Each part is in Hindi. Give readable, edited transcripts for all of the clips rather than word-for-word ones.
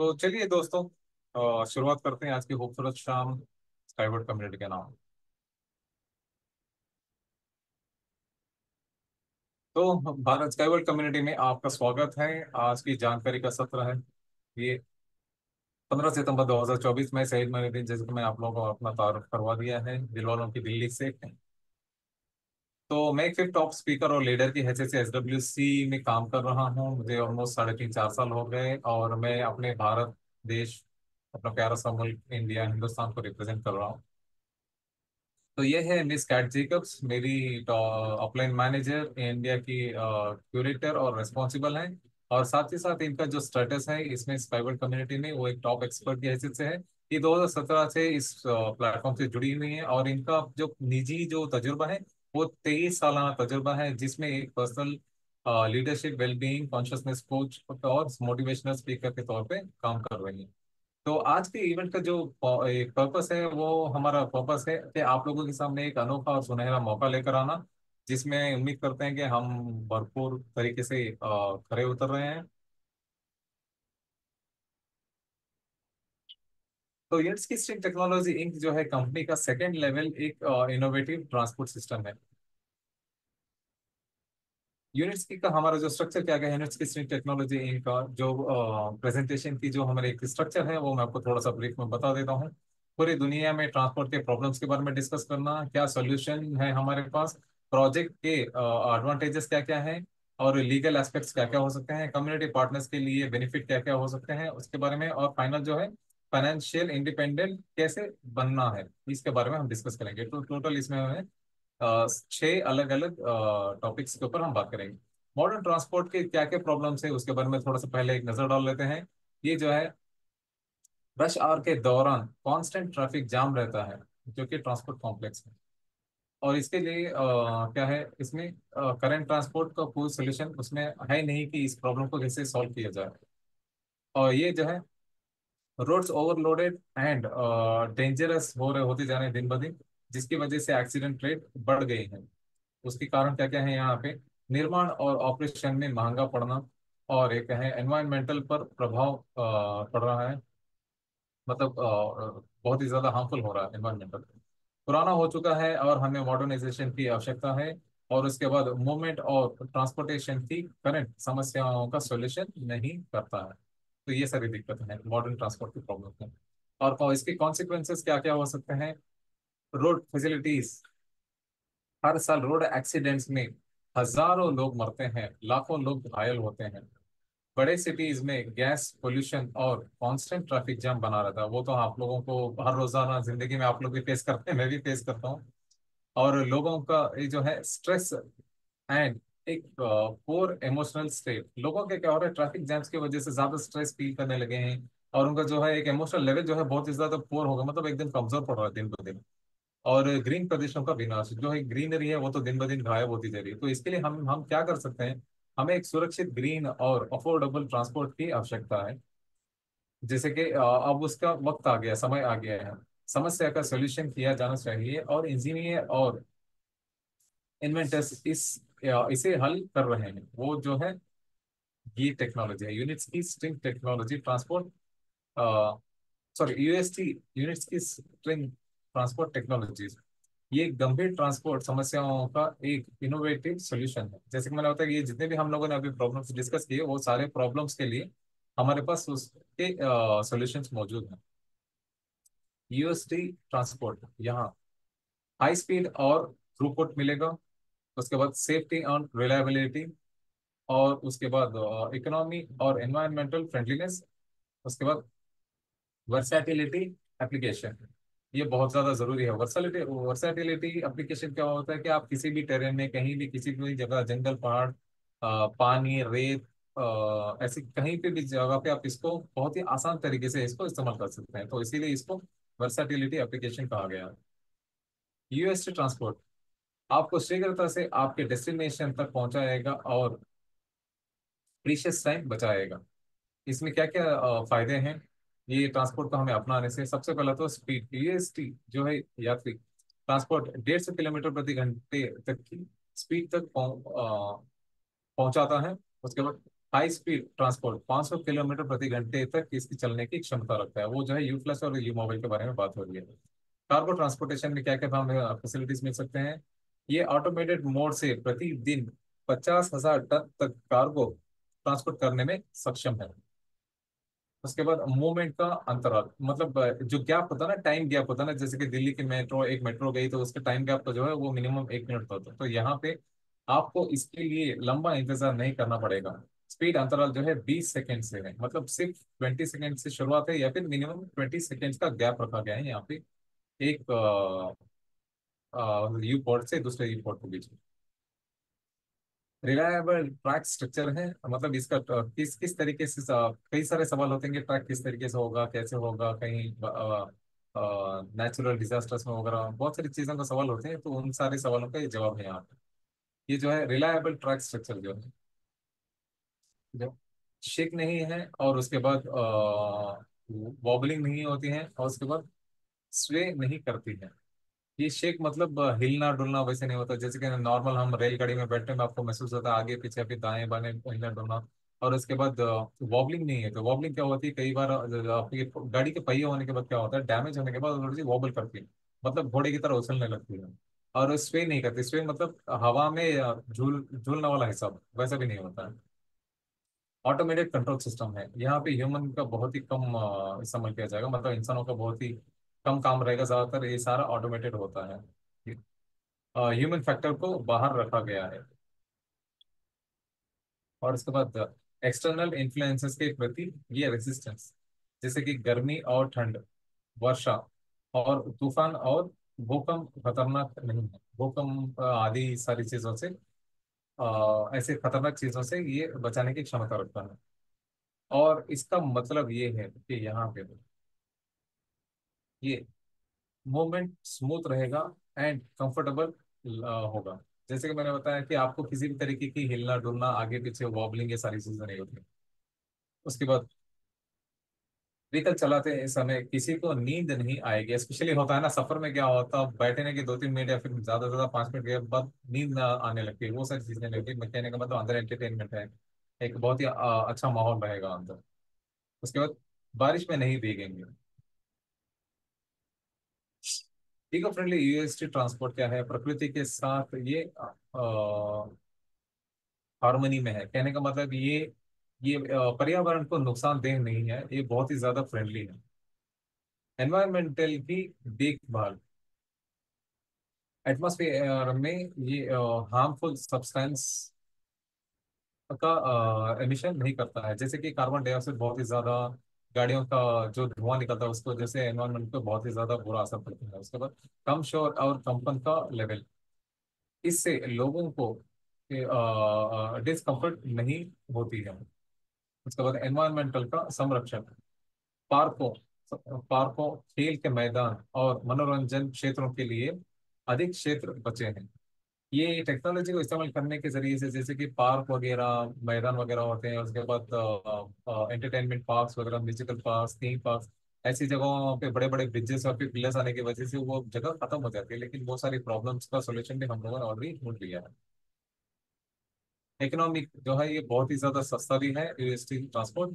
तो चलिए दोस्तों, शुरुआत करते हैं आज की खूबसूरत शाम स्काईवर्ड कम्युनिटी के नाम। तो भारत स्काईवर्ड कम्युनिटी में आपका स्वागत है। आज की जानकारी का सत्र है ये 15 सितंबर 2024 में शहीद महीने दिन, जैसे कि मैं आप लोगों को अपना तारुफ करवा दिया है दिल वालों की दिल्ली से। तो मैं एक फिर टॉप स्पीकर और लीडर की हैसियत से SWC में काम कर रहा हूँ। मुझे ऑलमोस्ट 3.5 4 साल हो गए और मैं अपने भारत देश, अपना प्यारा सा मुल्क इंडिया हिंदुस्तान को रिप्रेजेंट कर रहा हूँ। तो ये है मिस कैट जेकब्स, मेरी अपलाइन मैनेजर इंडिया की, क्यूरेटर और रिस्पॉन्सिबल हैं। और साथ ही साथ इनका जो स्टेटस है इसमें स्काईवर्ड कम्युनिटी में, वो एक टॉप एक्सपर्ट की हैसियत से है। ये 2017 से इस प्लेटफॉर्म से जुड़ी हुई हैं और इनका जो निजी जो तजुर्बा है वो 23 सालाना तजुर्बा है, जिसमें एक personal leadership, wellbeing, consciousness coach और मोटिवेशनल स्पीकर के तौर पे काम कर रही है। तो आज के इवेंट का जो एक पर्पस है, वो हमारा पर्पस है कि आप लोगों के सामने एक अनोखा और सुनहरा मौका लेकर आना, जिसमें उम्मीद करते हैं कि हम भरपूर तरीके से खरे उतर रहे हैं। तो यट्स की स्ट्रिंग टेक्नोलॉजी इंक जो है कंपनी का सेकेंड लेवल एक इनोवेटिव ट्रांसपोर्ट सिस्टम है। यूनिट्स की का हमारा जो स्ट्रक्चर क्या क्या है, यूनिट्स की स्ट्रिंग टेक्नोलॉजी इनका जो प्रेजेंटेशन की जो हमारे एक स्ट्रक्चर है वो मैं आपको थोड़ा सा ब्रीफ में बता देता हूँ। पूरी दुनिया में ट्रांसपोर्ट के प्रॉब्लम्स के बारे में डिस्कस करना, क्या सोल्यूशन है हमारे पास, प्रोजेक्ट के एडवांटेजेस क्या क्या हैं, और लीगल एस्पेक्ट्स क्या क्या हो सकते हैं, कम्युनिटी पार्टनर्स के लिए बेनिफिट क्या क्या हो सकते हैं उसके बारे में, और फाइनल जो है फाइनेंशियल इंडिपेंडेंट कैसे बनना है, इसके बारे में हम डिस्कस करेंगे। तो टोटल इसमें है 6 अलग अलग टॉपिक्स के ऊपर हम बात करेंगे। मॉडर्न ट्रांसपोर्ट के क्या क्या प्रॉब्लम्स है उसके बारे में थोड़ा सा पहले एक नजर डाल लेते हैं। ये जो है रश आवर के दौरान कांस्टेंट ट्रैफिक जाम रहता है, जो कि ट्रांसपोर्ट कॉम्प्लेक्स है। और इसके लिए क्या है इसमें, करंट ट्रांसपोर्ट का कोई सोल्यूशन उसमें है नहीं कि इस प्रॉब्लम को कैसे सॉल्व किया जाए। और ये जो है रोड्स ओवरलोडेड एंड डेंजरस होते जा रहे हैं दिन ब दिन, जिसकी वजह से एक्सीडेंट रेट बढ़ गई है। उसके कारण क्या क्या है यहाँ पे, निर्माण और ऑपरेशन में महंगा पड़ना, और एक है एनवायरमेंटल पर प्रभाव पड़ रहा है। मतलब बहुत ही ज्यादा हार्मफुल हो रहा है एनवायरमेंटल, पुराना हो चुका है और हमें मॉडर्नाइजेशन की आवश्यकता है। और उसके बाद मूवमेंट और ट्रांसपोर्टेशन की करंट समस्याओं का सॉल्यूशन नहीं करता है। तो ये सारी दिक्कतें हैं मॉडर्न ट्रांसपोर्ट की प्रॉब्लम है। और इसके कॉन्सिक्वेंसेस क्या क्या हो सकते हैं। रोड फैसिलिटीज, हर साल रोड एक्सीडेंट्स में हजारों लोग मरते हैं, लाखों लोग घायल होते हैं। बड़े सिटीज में गैस पोल्यूशन और कांस्टेंट ट्रैफिक जाम बना रहता है, वो तो आप लोगों को हर रोजाना जिंदगी में आप लोग भी फेस करते हैं, मैं भी फेस करता हूँ। और लोगों का ये जो है स्ट्रेस एंड एक पोर इमोशनल स्टेट, लोगों के क्या हो रहा है ट्रैफिक जैम्स की वजह से ज्यादा स्ट्रेस फील करने लगे हैं। और उनका जो है एक इमोशनल लेवल जो है बहुत ही ज्यादा पोर होगा, मतलब एकदम कमजोर पड़ रहा है दिन ब दिन। और ग्रीन प्रदेशों का विनाश, जो है ग्रीनरी है वो तो दिन ब दिन गायब होती जा रही है। तो इसके लिए हम क्या कर सकते हैं, हमें एक सुरक्षित ग्रीन और अफोर्डेबल ट्रांसपोर्ट की आवश्यकता है। जैसे कि अब उसका वक्त आ गया, समय आ गया है, समस्या का सॉल्यूशन किया जाना चाहिए, और इंजीनियर और इन्वेंटर्स इसे हल कर रहे हैं। वो जो है ये टेक्नोलॉजी है यूनिट्स की string technology transport, sorry UST, units की स्ट्रिंग ट्रांसपोर्ट टेक्नोलॉजीज। ये गंभीर ट्रांसपोर्ट समस्याओं का एक इनोवेटिव सॉल्यूशन है। जैसे कि मैंने बताया कि ये जितने भी हम लोगों ने अभी प्रॉब्लम्स डिस्कस किए, वो सारे प्रॉब्लम्स के लिए हमारे पास उसके सॉल्यूशंस मौजूद हैं। यूएसटी ट्रांसपोर्ट, यहाँ हाई स्पीड और थ्रूपुट मिलेगा। उसके बाद सेफ्टी और रिलायबिलिटी, और उसके बाद इकोनॉमी और एनवायरमेंटल फ्रेंडलीनेस। उसके बाद वर्सैटिलिटी एप्लीकेशन, ये बहुत ज्यादा जरूरी है। वर्सैटिलिटी एप्लीकेशन क्या होता है कि आप किसी भी टेरेन में, कहीं भी, किसी भी जगह, जंगल, पहाड़, पानी, रेत, ऐसी कहीं पे भी जगह पे आप इसको बहुत ही आसान तरीके से इसको इस्तेमाल कर सकते हैं। तो इसीलिए इसको वर्सैटिलिटी एप्लीकेशन कहा गया है। यूएसटी ट्रांसपोर्ट आपको शीघ्रता से आपके डेस्टिनेशन तक पहुंचाएगा और प्रीशियस टाइम बचाएगा। इसमें क्या क्या फायदे हैं ये ट्रांसपोर्ट को हमें अपनाने से। सबसे पहला तो स्पीड, यूएसटी जो है यात्री ट्रांसपोर्ट 150 किलोमीटर प्रति घंटे तक की स्पीड तक पहुंचाता है। उसके बाद हाई स्पीड ट्रांसपोर्ट 500 किलोमीटर प्रति घंटे तक इसकी चलने की क्षमता रखता है। वो जो है यू प्लस और यू मोबाइल के बारे में बात हो रही है। कार्गो ट्रांसपोर्टेशन में क्या क्या हमें फैसिलिटीज मिल सकते हैं? ये ऑटोमेटेड मोड से प्रतिदिन 50,000 टन तक कार्गो ट्रांसपोर्ट करने में सक्षम है। उसके बाद मूवमेंट का अंतराल, मतलब जो गैप होता है ना, टाइम गैप होता है ना, जैसे कि दिल्ली की मेट्रो, एक मेट्रो गई तो उसके टाइम गैप तो जो है वो मिनिमम 1 मिनट का होता है। तो यहाँ पे आपको इसके लिए लंबा इंतजार नहीं करना पड़ेगा। स्पीड अंतराल जो है 20 सेकेंड से है, मतलब सिर्फ 20 सेकेंड से शुरुआत है, या फिर मिनिमम 20 सेकेंड का गैप रखा गया है यहाँ पे एक यू पोर्ट से दूसरे यू पोर्ट के बीच में। रिलायबल ट्रैक स्ट्रक्चर है, मतलब इसका किस किस तरीके से कई सारे सवाल होते हैं कि ट्रैक किस तरीके से होगा, कैसे होगा, कहीं नेचुरल डिजास्टर्स में वगैरह बहुत सारी चीजों का सवाल होते हैं, तो उन सारे सवालों का ये जवाब है यहाँ पे। ये जो है रिलायबल ट्रैक स्ट्रक्चर जो है, जो शेक नहीं है, और उसके बाद वॉबलिंग नहीं होती है, और उसके बाद स्वे नहीं करती है। ये शेक मतलब हिलना डुलना वैसे नहीं होता, जैसे कि नॉर्मल हम रेलगाड़ी में बैठने में आपको महसूस होता है आगे पीछे फिर दाएं बाएं हिलना डुलना। और उसके बाद वॉबलिंग नहीं है। तो वॉबलिंग क्या होती है, कई बार आपकी गाड़ी के पहिए होने के बाद क्या होता है, डैमेज होने के बाद थोड़ी सी वॉबल करती है, मतलब घोड़े की तरह उछलने लगती है। और स्वे नहीं करती। स्वे मतलब हवा में झूल झूलने वाला हिसाब वैसा भी नहीं होता है। ऑटोमेटेड कंट्रोल सिस्टम है यहाँ पे, ह्यूमन का बहुत ही कम इस्तेमाल किया जाएगा, मतलब इंसानों का बहुत ही कम काम रहेगा, ज्यादातर ये सारा ऑटोमेटेड होता है। ह्यूमन फैक्टर को बाहर रखा गया है। और उसके बाद एक्सटर्नल इन्फ्लुएंसेस के प्रति ये रेजिस्टेंस, जैसे कि गर्मी और ठंड, वर्षा और तूफान और भूकंप खतरनाक नहीं है। भूकंप आदि सारी चीजों से, ऐसे खतरनाक चीजों से ये बचाने की क्षमता रखता है। और इसका मतलब ये है कि यहाँ पे ये मूवमेंट स्मूथ रहेगा एंड कंफर्टेबल होगा। जैसे कि मैंने बताया कि आपको किसी भी तरीके की हिलना डुलना, आगे पीछे वॉबलिंग, ये सारी चीजें नहीं होती। उसके बाद व्हीकल चलाते समय किसी को नींद नहीं आएगी। स्पेशली होता है ना सफर में, क्या होता है बैठने के 2-3 मिनट या फिर ज्यादा से ज्यादा 5 मिनट के बाद नींद ना आने लगती है, वो सारी चीजें नहीं होती। मैं कहने का मतलब अंदर एंटरटेनमेंट है, एक बहुत ही अच्छा माहौल रहेगा अंदर। उसके बाद बारिश में नहीं भीगेंगे। इको फ्रेंडली यूएसटी ट्रांसपोर्ट क्या है, प्रकृति के साथ ये हार्मनी में है। कहने का मतलब ये पर्यावरण को नुकसानदेह नहीं है, ये बहुत ही ज्यादा फ्रेंडली है। एनवायरमेंटल की देखभाल, एटमॉस्फेयर में ये हार्मफुल सब्सटेंस का एमिशन नहीं करता है, जैसे कि कार्बन डाइऑक्साइड बहुत ही ज्यादा, गाड़ियों का जो धुआं निकलता है उसको जैसे एनवायरमेंट पे बहुत ही ज्यादा बुरा असर पड़ता है। उसके बाद कम शोर और कंपन का लेवल, इससे लोगों को डिस्कम्फर्ट नहीं होती है। उसके बाद एनवायरमेंटल का संरक्षण, पार्कों पार्कों, खेल के मैदान और मनोरंजन क्षेत्रों के लिए अधिक क्षेत्र बचे हैं। ये टेक्नोलॉजी को इस्तेमाल करने के जरिए से, जैसे कि पार्क वगैरह मैदान वगैरह होते हैं, उसके बाद एंटरटेनमेंट पार्क्स वगैरह, म्यूजिकल पार्क, थीम पार्क, ऐसी जगहों पे बड़े बड़े ब्रिजेस और फिर पिलर्स आने की वजह से वो जगह खत्म हो जाती है, लेकिन वो सारी प्रॉब्लम्स का सोल्यूशन भी हम लोगों ने ऑलरेडी ढूंढ लिया है। इकोनॉमिक जो है ये बहुत ही ज्यादा सस्ता भी है यूएसटी ट्रांसपोर्ट।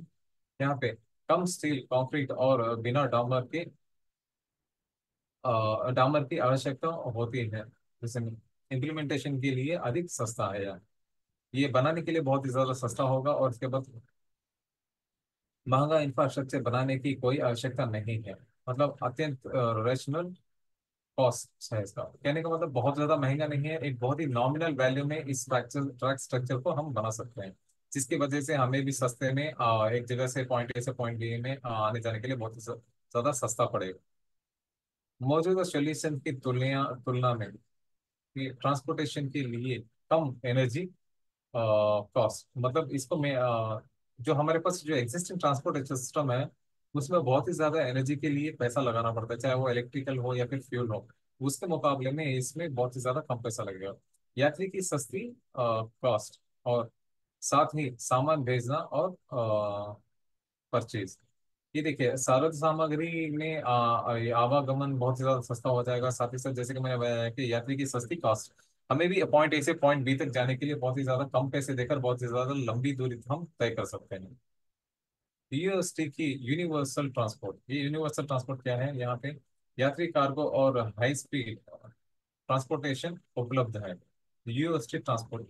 यहाँ पे कम स्टील, कंक्रीट और बिना डामर की आवश्यकता होती है। जैसे इम्प्लीमेंटेशन के लिए अधिक सस्ता है यार, ये बनाने के लिए बहुत ही ज्यादा सस्ता होगा, और इसके बाद महंगा इंफ्रास्ट्रक्चर बनाने की कोई आवश्यकता नहीं है। मतलब अत्यंत रेशनल कॉस्ट है इसका। कहने का मतलब बहुत ज्यादा महंगा नहीं है, एक बहुत ही नॉमिनल वैल्यू में इस ट्रैक स्ट्रक्चर को हम बना सकते हैं, जिसकी वजह से हमें भी सस्ते में एक जगह से पॉइंट ए से पॉइंट बी में आने जाने के लिए बहुत ही ज्यादा सस्ता पड़ेगा। मौजूदा सोल्यूशन की तुलना तुलना में ये ट्रांसपोर्टेशन के लिए कम एनर्जी कॉस्ट, मतलब इसको मैं जो हमारे पास जो एग्जिस्टिंग ट्रांसपोर्ट सिस्टम है उसमें बहुत ही ज्यादा एनर्जी के लिए पैसा लगाना पड़ता है, चाहे वो इलेक्ट्रिकल हो या फिर फ्यूल हो। उसके मुकाबले में इसमें बहुत ही ज्यादा कम पैसा लगेगा। यात्री की सस्ती कॉस्ट, और साथ ही सामान भेजना और परचेज। ये देखिए सारद सामग्री में ये आवागमन बहुत ही ज्यादा सस्ता हो जाएगा। साथ ही साथ जैसे कि मैंने बताया कि यात्री की सस्ती कॉस्ट, हमें भी पॉइंट ए से पॉइंट बी तक जाने के लिए बहुत ही ज्यादा कम पैसे देकर बहुत ही ज्यादा लंबी दूरी हम तय कर सकते हैं। यूएसटी की यूनिवर्सल ट्रांसपोर्ट, ये यूनिवर्सल ट्रांसपोर्ट क्या है? यहाँ पे यात्री, कार्गो और हाई स्पीड ट्रांसपोर्टेशन उपलब्ध है। यूएसटी ट्रांसपोर्ट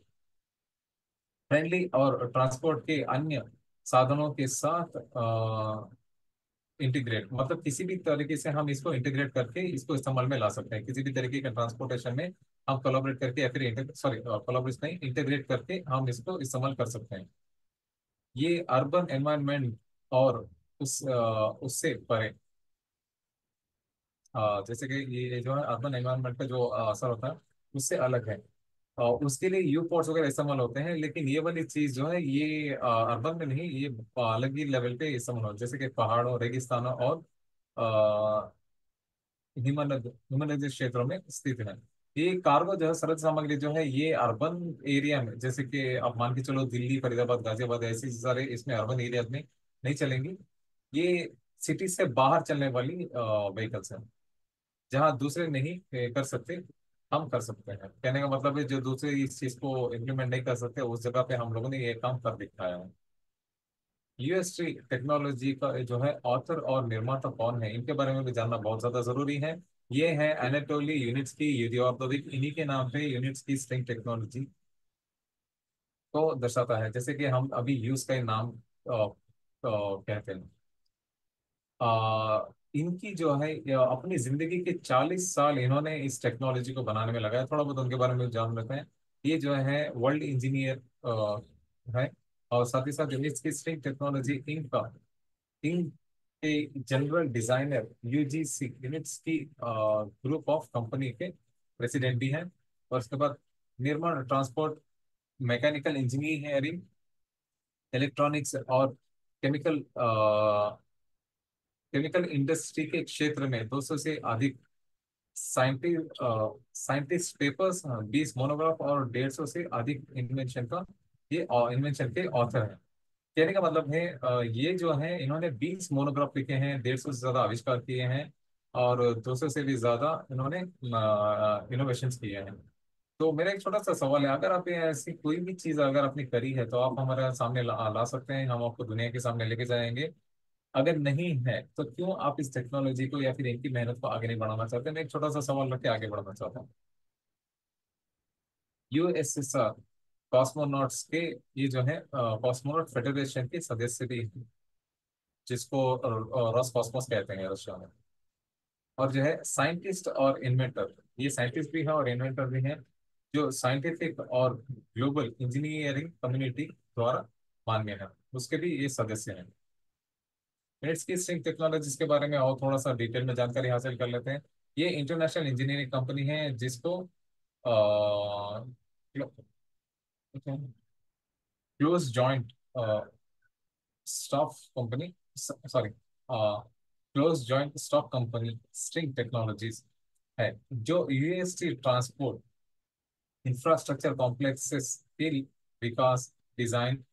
फ्रेंडली और ट्रांसपोर्ट के अन्य साधनों के साथ इंटीग्रेट, मतलब किसी भी तरीके से हम इसको इंटीग्रेट करके इसको इस्तेमाल में ला सकते हैं। किसी भी तरीके का ट्रांसपोर्टेशन में हम कोलैबोरेट करके या फिर सॉरी कोलैबोरेट नहीं, इंटीग्रेट करके हम इसको इस्तेमाल कर सकते हैं। ये अर्बन एनवायरनमेंट और उससे परे, जैसे कि ये जो है अर्बन एनवायरनमेंट का जो असर होता है उससे अलग है। उसके लिए यू पोर्ट्स वगैरह इस्तेमाल होते हैं, लेकिन ये वाली चीज जो है ये अर्बन में नहीं, ये अलग ही लेवल पे इस्तेमाल होता है, जैसे कि पहाड़ों, रेगिस्तानों और हिमालय हिमालय जैसे क्षेत्रों में स्थित है। ये कार्गो जो है, सरल सामग्री जो है, ये अर्बन एरिया में, जैसे कि आप मान के चलो दिल्ली, फरीदाबाद, गाजियाबाद, ऐसी सारे इसमें अर्बन एरिया में नहीं चलेंगी। ये सिटी से बाहर चलने वाली व्हीकल्स हैं, जहाँ दूसरे नहीं कर सकते, हम कर सकते हैं। कहने का मतलब है जो दूसरे इस चीज को इम्प्लीमेंट नहीं कर सकते, उस जगह पे हम लोगों ने ये काम कर दिखाया है। यूएसटी टेक्नोलॉजी का जो है ऑथर और निर्माता कौन है, इनके बारे में भी जानना बहुत ज्यादा जरूरी है। ये है एनाटोली यूनिट्स की यूरियोर्दोविक, इन्हीं के नाम पे यूनिट्स की स्ट्रिंग टेक्नोलॉजी को दर्शाता है। जैसे कि हम अभी यूज का ही नाम कहते हैं। इनकी जो है अपनी जिंदगी के 40 साल इन्होंने इस टेक्नोलॉजी को बनाने में लगाया। थोड़ा बहुत उनके बारे में जान लेते हैं। ये जो है वर्ल्ड इंजीनियर है, और साथ ही साथ इसकी स्ट्रिंग टेक्नोलॉजी इनका इन के जनरल डिजाइनर यूजीसी यूनिट्स की ग्रुप ऑफ कंपनी के प्रेसिडेंट भी हैं। और उसके बाद निर्माण, ट्रांसपोर्ट, मैकेनिकल इंजीनियरिंग, इलेक्ट्रॉनिक्स और केमिकल केमिकल इंडस्ट्री के क्षेत्र में 200 से अधिक साइंटिस्ट पेपर्स, 20 मोनोग्राफ और 150 से अधिक इन्वेंशन का ये इन्वेंशन के ऑथर हैं। कहने का मतलब है ये जो है इन्होंने 20 मोनोग्राफ लिखे हैं, 150 से ज्यादा आविष्कार किए हैं, और 200 से भी ज्यादा इन्होंने इनोवेशन किए हैं। तो मेरा एक छोटा सा सवाल है, अगर आप ये ऐसी कोई भी चीज अगर आपने करी है तो आप हमारे सामने ला सकते हैं, हम आपको दुनिया के सामने लेके जाएंगे। अगर नहीं है तो क्यों आप इस टेक्नोलॉजी को या फिर इनकी मेहनत को आगे नहीं बढ़ाना चाहते? मैं एक छोटा सा सवाल रख के आगे बढ़ना चाहता हूँ। यूएसएसआर कॉस्मोनॉट्स के, ये जो है कॉस्मोनॉट फेडरेशन के सदस्य भी हैं, जिसको रॉस कॉस्मोस कहते हैं रशिया में। और जो है साइंटिस्ट और इन्वेंटर, ये साइंटिस्ट भी है और इन्वेंटर भी हैं, जो साइंटिफिक और ग्लोबल इंजीनियरिंग कम्युनिटी द्वारा मान्य है, उसके भी ये सदस्य हैं। मिनट्स की स्ट्रिंग टेक्नोलॉजीज के बारे में और थोड़ा सा डिटेल में जानकारी हासिल कर लेते हैं। ये इंटरनेशनल इंजीनियरिंग कंपनी है, जिसको close joint stock company, sorry close joint stock company string technologies है, जो यूएसटी ट्रांसपोर्ट इंफ्रास्ट्रक्चर कॉम्प्लेक्सेस के विकास, डिजाइन,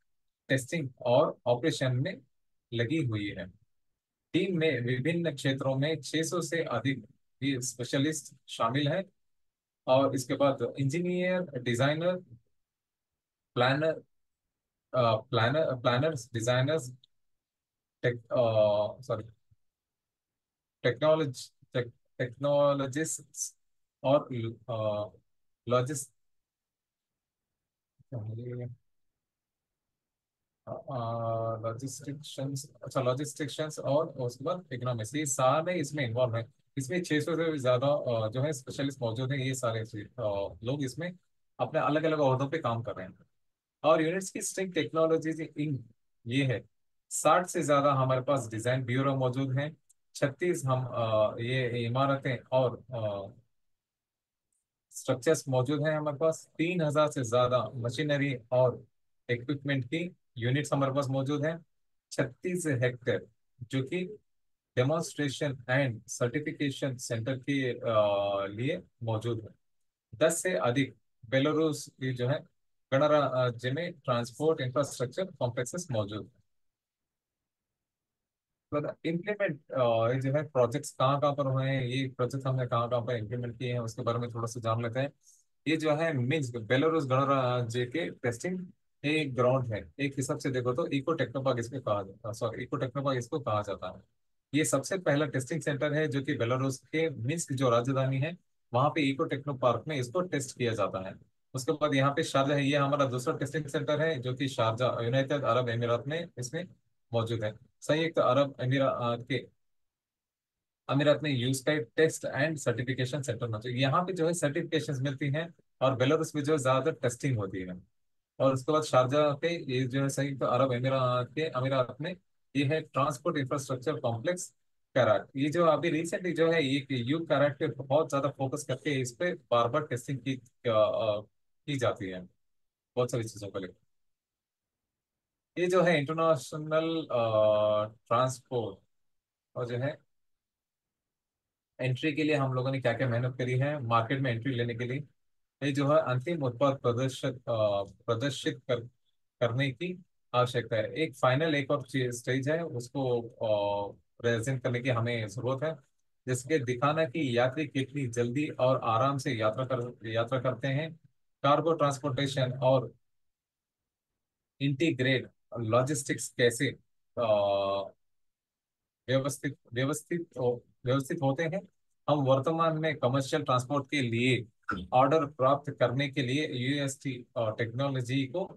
टेस्टिंग और ऑपरेशन में लगी हुई है। टीम में विभिन्न क्षेत्रों में 600 से अधिक भी स्पेशलिस्ट शामिल हैं। और इसके बाद engineer, designer, planner, planners, designers, tech sorry technology technologist और लॉजिस्ट लॉजिस्टिक्स, अच्छा लॉजिस्टिक्स और उसके बाद इकोनॉमिक्स, ये सारे इसमें इन्वॉल्व है। इसमें 600 से भी ज्यादा जो है स्पेशलिस्ट मौजूद हैं। ये सारे लोग इसमें अपने अलग अलग ओहदों पे काम कर रहे हैं। और यूनिट्स की स्ट्रिंग टेक्नोलॉजीज इन ये है, 60 से ज्यादा हमारे पास डिजाइन ब्यूरो मौजूद हैं। 36 हम ये इमारतें और स्ट्रक्चर्स मौजूद हैं हमारे पास। 3,000 से ज्यादा मशीनरी और इक्विपमेंट की यूनिट्स हमारे पास मौजूद हैं। 36 हेक्टेयर जो कि डेमोन्स्ट्रेशन एंड सर्टिफिकेशन सेंटर के लिए मौजूद है। 10 से अधिक बेलारूस की जो है गणराज्य में ट्रांसपोर्ट इंफ्रास्ट्रक्चर कॉम्प्लेक्सेस मौजूद है। तो इम्प्लीमेंट जो है प्रोजेक्ट्स कहाँ कहाँ पर हुए हैं, ये प्रोजेक्ट हमने कहाँ कहाँ पर इम्प्लीमेंट किए हैं, उसके बारे में थोड़ा सा जान लेते हैं। ये जो है मिन्स बेलारूस गणराज्य के टेस्टिंग एक ग्राउंड है। एक हिसाब से देखो तो इको टेक्नोपार्क इसको कहा जाता है, सॉरी इको टेक्नोपार्क इसको कहा जाता है। ये सबसे पहला टेस्टिंग सेंटर है जो कि बेलारूस के मिन्स्क जो राजधानी है, वहाँ पे इको टेक्नो पार्क में इसको टेस्ट किया जाता है। उसके बाद यहाँ पे शारजा है, ये हमारा दूसरा टेस्टिंग सेंटर है जो कि शारजा यूनाइटेड अरब अमीरात में इसमें मौजूद है। संयुक्त अरब अमीरात के अमीरात में यूज का टेस्ट एंड सर्टिफिकेशन सेंटर मौजूद है। यहाँ पे जो है सर्टिफिकेशन मिलती हैं, और बेलारूस में जो है ज्यादातर टेस्टिंग होती है। और उसके बाद शारजा पे ये जो है संयुक्त अरब अमीरात के अमीरात में ये है ट्रांसपोर्ट इंफ्रास्ट्रक्चर कॉम्प्लेक्स कैराट। ये जो अभी रिसेंटली जो है ये यू कैराट पे बहुत ज्यादा फोकस करके इस पे बार बार टेस्टिंग की जाती है बहुत सारी चीजों को लेकर। ये जो है इंटरनेशनल ट्रांसपोर्ट और जो है एंट्री के लिए हम लोगों ने क्या क्या मेहनत करी है मार्केट में एंट्री लेने के लिए। ये जो है अंतिम उत्पाद प्रदर्शित करने की आवश्यकता है। एक फाइनल एक और स्टेज है, उसको प्रेजेंट करने की हमें जरूरत है। जैसे कि दिखाना कि यात्री कितनी जल्दी और आराम से यात्रा करते हैं। कार्गो ट्रांसपोर्टेशन और इंटीग्रेट लॉजिस्टिक्स कैसे व्यवस्थित होते हैं। हम वर्तमान में कमर्शियल ट्रांसपोर्ट के लिए ऑर्डर प्राप्त करने के लिए यूएसटी टेक्नोलॉजी को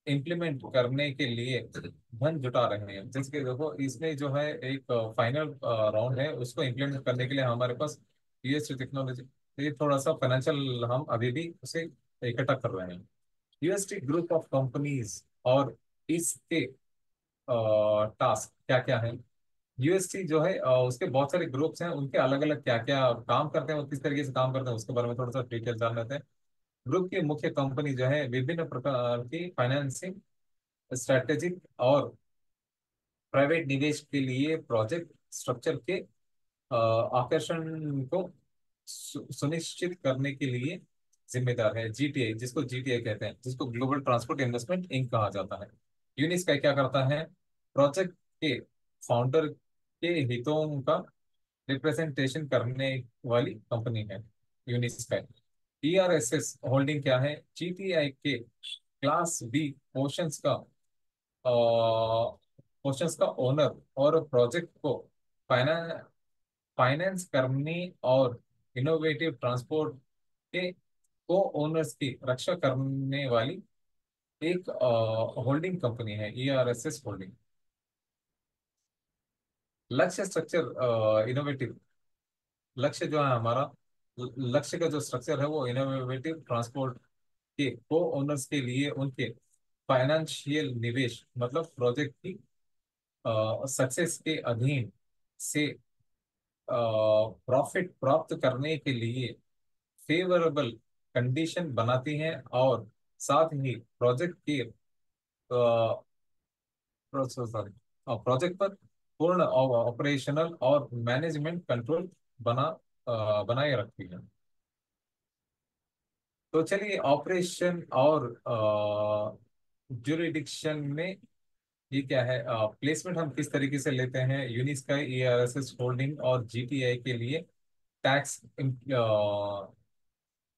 इम्प्लीमेंट करने के लिए धन जुटा रहे हैं। जैसे कि देखो इसमें जो है एक फाइनल राउंड है, उसको इम्प्लीमेंट करने के लिए हमारे पास यूएसटी टेक्नोलॉजी, ये थोड़ा सा फाइनेंशियल हम अभी भी उसे इकट्ठा कर रहे हैं। यूएसटी ग्रुप ऑफ कंपनीज और इसके टास्क क्या क्या है। यूएसटी जो है उसके बहुत सारे ग्रुप्स हैं, उनके अलग अलग क्या क्या काम करते हैं और किस तरीके से काम करते हैं उसके बारे में थोड़ा सा डिटेल जान लेते हैं। ग्रुप की मुख्य कंपनी जो है विभिन्न प्रकार की फाइनेंसिंग स्ट्रेटेजिक और प्राइवेट निवेश के लिए प्रोजेक्ट स्ट्रक्चर के आकर्षण को सुनिश्चित करने के लिए जिम्मेदार है। जीटीए, जिसको जीटीए कहते हैं, जिसको ग्लोबल ट्रांसपोर्ट इन्वेस्टमेंट इंक कहा जाता है। यूनिस का क्या करता है, प्रोजेक्ट के फाउंडर के हितों का रिप्रेजेंटेशन करने वाली कंपनी है यूनिस का। ईआरएसएस होल्डिंग क्या है, जीटीआई के क्लास बी पोर्शंस का पोर्शंस का ओनर और प्रोजेक्ट को फाइनेंस फाइनेंस करने और इनोवेटिव ट्रांसपोर्ट के को ओनर्स की रक्षा करने वाली एक होल्डिंग कंपनी है ईआरएसएस होल्डिंग। लक्ष्य स्ट्रक्चर इनोवेटिव, लक्ष्य जो है हमारा, लक्ष्य का जो स्ट्रक्चर है वो इनोवेटिव ट्रांसपोर्ट के को ओनर्स के लिए उनके फाइनेंशियल निवेश मतलब प्रोजेक्ट की सक्सेस के अधीन से प्रॉफिट प्राप्त करने के लिए फेवरेबल कंडीशन बनाती हैं, और साथ ही प्रोजेक्ट के प्रोजेक्ट पर पूर्ण ऑपरेशनल और मैनेजमेंट कंट्रोल बनाए रखती है। तो चलिए ऑपरेशन और जुरिडिक्शन में ये क्या है, प्लेसमेंट हम किस तरीके से लेते हैं यूनिस्काई ईआरएसएस होल्डिंग और जीटीआई के लिए टैक्स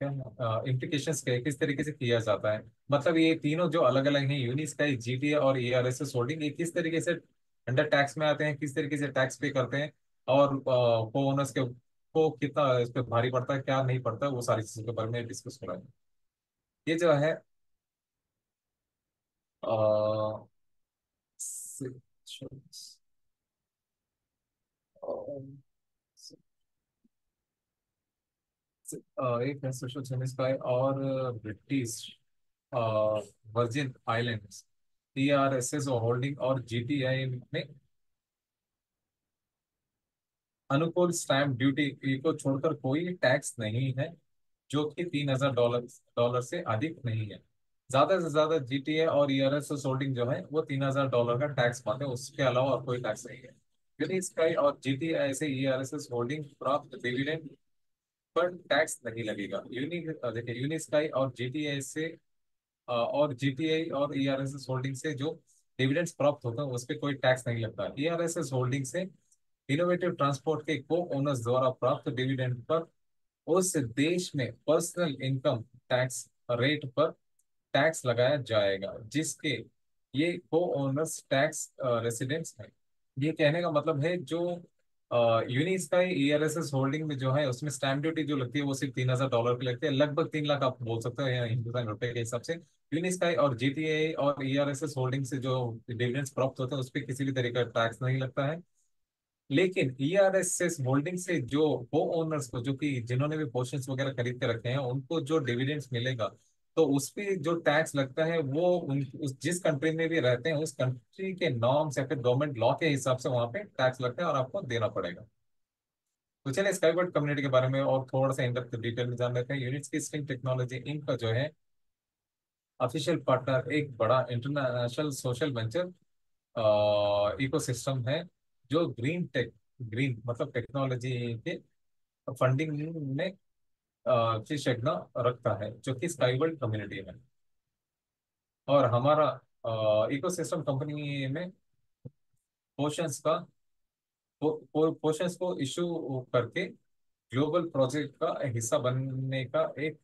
क्या इम्प्लीकेशंस किस तरीके से किया जाता है। मतलब ये तीनों जो अलग अलग हैं यूनिस्काई जीटीए और ईआरएसएस होल्डिंग, ये किस तरीके से अंडर टैक्स में आते हैं, किस तरीके से टैक्स पे करते हैं, और को ओनर्स के को कितना इस पे भारी पड़ता है क्या नहीं पड़ता है, वो सारी चीजों के बारे में डिस्कस हो रहा है। ये जो है अ, से- एक है सोशल सर्विस का है, और ब्रिटिश वर्जिन आइलैंड्स टीआरएसएस होल्डिंग और जीटीआई में अनुकूल स्टैम्प ड्यूटी को छोड़कर कोई टैक्स नहीं है, जो कि $3,000 डॉलर से अधिक नहीं है। ज्यादा से ज्यादा जीटीए और ईआरएसएस होल्डिंग जो है वो $3,000 का टैक्स पाते हैं, उसके अलावा और कोई टैक्स नहीं है। यदि स्काई और जीटीए ऐसे ईआरएसएस होल्डिंग प्राप्त डिविडेंड पर टैक्स नहीं लगेगा। देखिए यूनिस्काई और जीटीए से और जीटीए और ईआरएसएस होल्डिंग से जो डिविडेंड्स प्राप्त होते हैं उस पर कोई टैक्स नहीं लगता। ईआरएसएस होल्डिंग से इनोवेटिव ट्रांसपोर्ट के को ओनर्स द्वारा प्राप्त डिविडेंड पर उस देश में पर्सनल इनकम टैक्स रेट पर टैक्स लगाया जाएगा जिसके ये को ओनर्स टैक्स रेसिडेंट्स है। ये कहने का मतलब है जो यूनिस्काई ईआरएसएस होल्डिंग में जो है उसमें स्टैम्प ड्यूटी जो लगती है वो सिर्फ $3,000 की लगती है, लगभग 3 लाख आप बोल सकते हो या हिंदुस्तान रुपए के हिसाब से। यूनिस्काई और जीटीए और ईआरएसएस होल्डिंग से जो डिविडेंड्स प्राप्त होते हैं उस पर किसी भी तरीके का टैक्स नहीं लगता है। लेकिन ईआरएसएस होल्डिंग से जो को ओनर्स को जो कि जिन्होंने भी पोर्शंस वगैरह खरीद के रखे हैं उनको जो डिविडेंड्स मिलेगा तो उस पे जो टैक्स लगता है वो जिस कंट्री में भी रहते हैं उस कंट्री के नॉर्म्स या फिर गवर्नमेंट लॉ के हिसाब से वहां पे टैक्स लगता है और आपको देना पड़ेगा। तो चलिए स्काईबर्ड कम्युनिटी के बारे में और थोड़ा सा इन डेप्थ डिटेल में जान लेते हैं। यूनिट्स की स्ट्रिंग टेक्नोलॉजी इनका जो है ऑफिशियल पार्टनर एक बड़ा इंटरनेशनल सोशल वेंचर इकोसिस्टम है जो ग्रीन टेक, ग्रीन मतलब टेक्नोलॉजी के फंडिंग में विशेषज्ञ रखता है जो कि स्काईवर्ल्ड कम्युनिटी है। और हमारा इकोसिस्टम कंपनी में पोर्शंस का पोर्शंस को इशू करके ग्लोबल प्रोजेक्ट का हिस्सा बनने का एक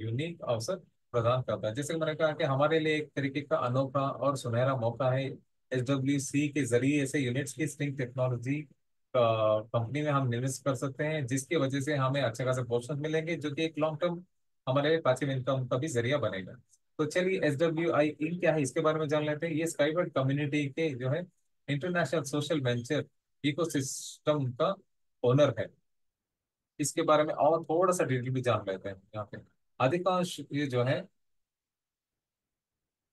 यूनिक अवसर प्रदान करता है। जैसे कि मैंने कहा कि हमारे लिए एक तरीके का अनोखा और सुनहरा मौका है। एसडब्ल्यूसी के जरिए ऐसे यूनिट्स की स्ट्रिंग टेक्नोलॉजी कंपनी में हम निवेश कर सकते हैं जिसकी वजह से हमें अच्छे खासे पोर्शन मिलेंगे जो कि एक लॉन्ग टर्म हमारे पैसिव इनकम का भी जरिया बनेगा। तो चलिए SWI इन क्या है इसके बारे में जान लेते हैं। ये स्काईवर्ड कम्युनिटी के जो है इंटरनेशनल सोशल वेंचर इकोसिस्टम का ओनर है। इसके बारे में और थोड़ा सा डिटेल भी जान लेते हैं यहाँ पे। अधिकांश ये जो है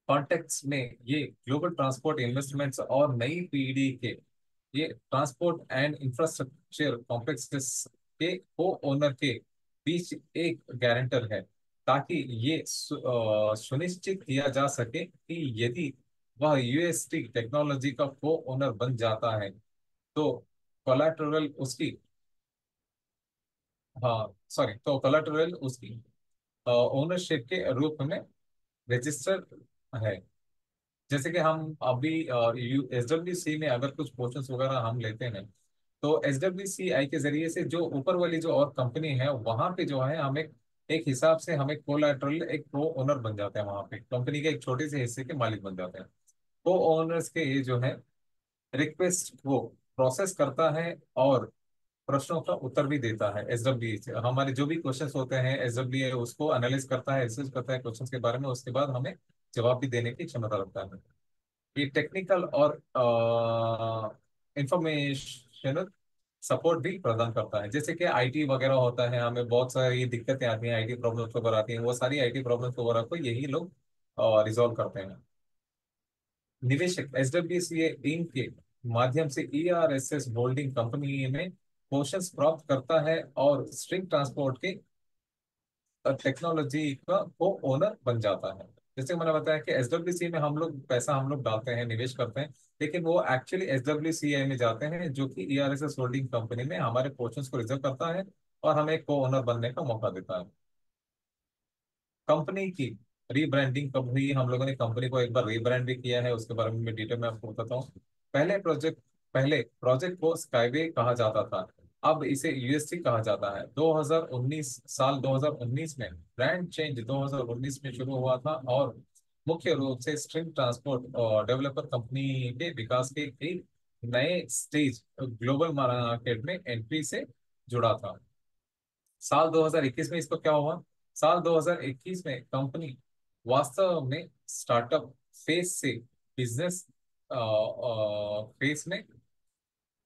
कॉन्टेक्स्ट में ये ग्लोबल ट्रांसपोर्ट इन्वेस्टमेंट्स और नई पीढ़ी के ये ट्रांसपोर्ट एंड इंफ्रास्ट्रक्चर कॉम्प्लेक्सेस के को ओनर के बीच एक गारंटर है ताकि ये सुनिश्चित किया जा सके कि यदि वह यूएसटी टेक्नोलॉजी का को ओनर बन जाता है तो कोलैटरल उसकी, हाँ सॉरी, तो कोलैटरल उसकी ओनरशिप के रूप में रजिस्टर है। जैसे कि हम अभी SWC में अगर कुछ पोर्शंस वगैरह हम लेते हैं तो SWCI के जरिए से जो ऊपर वाली जो और कंपनी है वहां पे जो है हमें एक हिसाब से हमें कोलैटरल एक को ओनर बन जाते हैं, वहां पे कंपनी के एक छोटे से हिस्से के मालिक बन जाते हैं। को ओनर्स के ये जो है रिक्वेस्ट को प्रोसेस करता है और प्रश्नों का उत्तर भी देता है। SWA हमारे जो भी क्वेश्चंस होते हैं SWA उसको एनालाइज करता है, रिसर्च करता है क्वेश्चंस के बारे में, उसके बाद हमें जवाब भी देने की क्षमता रखता है। ये टेक्निकल और इंफॉर्मेशनल सपोर्ट भी प्रदान करता है। जैसे कि आईटी वगैरह होता है, हमें बहुत सारी दिक्कतें आती हैं, आईटी प्रॉब्लम्स वगैरह आती हैं, वो सारी आईटी प्रॉब्लम्स वगैरह को यही लोग रिजॉल्व करते हैं। निवेशक SWCA इंक के माध्यम से ईआरएसएस होल्डिंग कंपनी में पोर्शंस प्राप्त करता है और स्ट्रिंग ट्रांसपोर्ट के टेक्नोलॉजी का को ओनर बन जाता है। जैसे मैंने बताया कि SWC में हम लोग पैसा हम लोग डालते हैं, निवेश करते हैं, लेकिन वो एक्चुअली SWCI में जाते हैं जो कि ईआरएसएस होल्डिंग कंपनी में हमारे पोर्शंस को रिजर्व करता है और हमें को ओनर बनने का मौका देता है। कंपनी की रीब्रांडिंग कब हुई, हम लोगों ने कंपनी को एक बार रीब्रांड भी किया है, उसके बारे में मैं डिटेल में आपको बताता हूँ। पहले प्रोजेक्ट को स्काईवे कहा जाता था, अब इसे यूएसटी कहा जाता है। 2019 साल 2019 में ब्रांड चेंज 2019 में शुरू हुआ था और मुख्य रूप से स्ट्रिंग ट्रांसपोर्ट और डेवलपर कंपनी के विकास के एक नए स्टेज ग्लोबल मार्केट में एंट्री से जुड़ा था। साल 2021 में इसको क्या हुआ, साल 2021 में कंपनी वास्तव में स्टार्टअप फेज से बिजनेस फेज में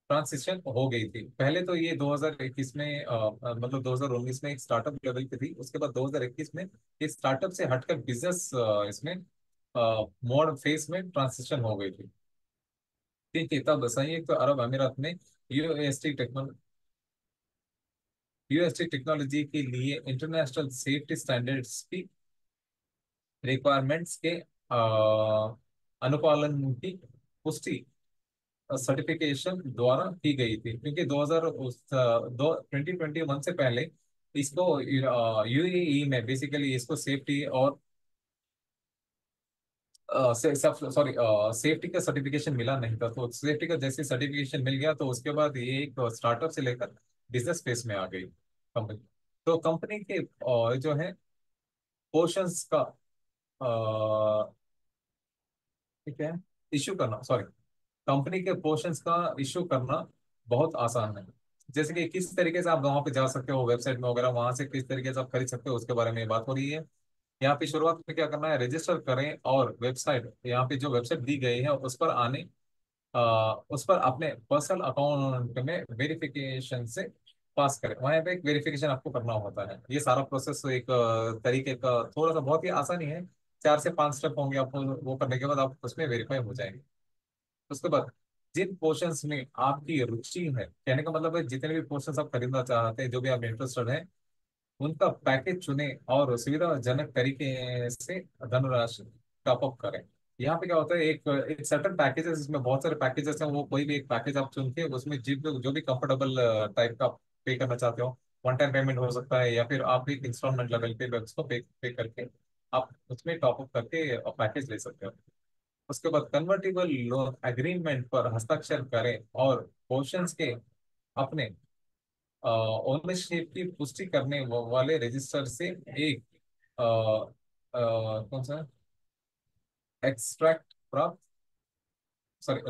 ट्रांसिशन हो गई थी। पहले तो ये 2021 में मतलब 2019 में एक स्टार्टअप लेवल पे थी, उसके बाद 2021 में ये स्टार्टअप से हटकर बिजनेस इसमें मोड फेज में ट्रांसिशन हो गई थी। ठीक है, तब संयुक्त अरब अमीरात में यूएसटी टेक्नोलॉजी यूएसटी टेक्नोलॉजी के लिए इंटरनेशनल सेफ्टी स्टैंडर्ड्स की रिक्वायरमेंट्स के अनुपालन की पुष्टि सर्टिफिकेशन द्वारा की गई थी, क्योंकि 2000 दो 2021 से पहले इसको यूएई में बेसिकली इसको सेफ्टी और सॉरी सेफ्टी का सर्टिफिकेशन मिला नहीं था। तो सेफ्टी का जैसे सर्टिफिकेशन मिल गया तो उसके बाद ये एक स्टार्टअप से लेकर बिजनेस फेस में आ गई कंपनी। तो कंपनी के जो है पोर्शंस का ठीक है इश्यू करना, सॉरी, कंपनी के पोर्शंस का इशू करना बहुत आसान है। जैसे कि किस तरीके से आप वहां पे जा सकते हो वेबसाइट में वगैरह, वहां से किस तरीके से आप खरीद सकते हो उसके बारे में बात हो रही है। यहाँ पे शुरुआत में क्या करना है, रजिस्टर करें और वेबसाइट, यहाँ पे जो वेबसाइट दी गई है उस पर आने, उस पर अपने पर्सनल अकाउंट में वेरिफिकेशन से पास करें। वहाँ पे एक वेरिफिकेशन आपको करना होता है। ये सारा प्रोसेस एक तरीके का थोड़ा सा बहुत ही आसानी है। 4 से 5 स्टेप होंगे, आपको वो करने के बाद आप उसमें वेरीफाई हो जाएंगे। उसके बाद जिन पोर्शंस में आपकी रुचि है, कहने का मतलब है जितने भी पोर्शंस आप खरीदना चाहते हैं, जो भी आप इंटरेस्टेड हैं, उनका पैकेज चुने और सुविधाजनक तरीके से धनराशि टॉप अप करें। यहाँ पे क्या होता है, एक एक सर्टन पैकेजेस, इसमें बहुत सारे पैकेजेस हैं, वो कोई भी एक पैकेज आप चुन के उसमें जो भी कंफर्टेबल टाइप का पे करना चाहते हो, वन टाइम पेमेंट हो सकता है या फिर आप एक इंस्टॉलमेंट लेवल पे उसको पे करके आप उसमें टॉप अप करके पैकेज ले सकते हो। उसके बाद कन्वर्टेबल लोन एग्रीमेंट पर हस्ताक्षर करें और पोर्शंस के अपने ओनरशिप की पुष्टि करने वाले रजिस्टर से एक कौन सा एक्सट्रैक्ट प्राप्त, सॉरी,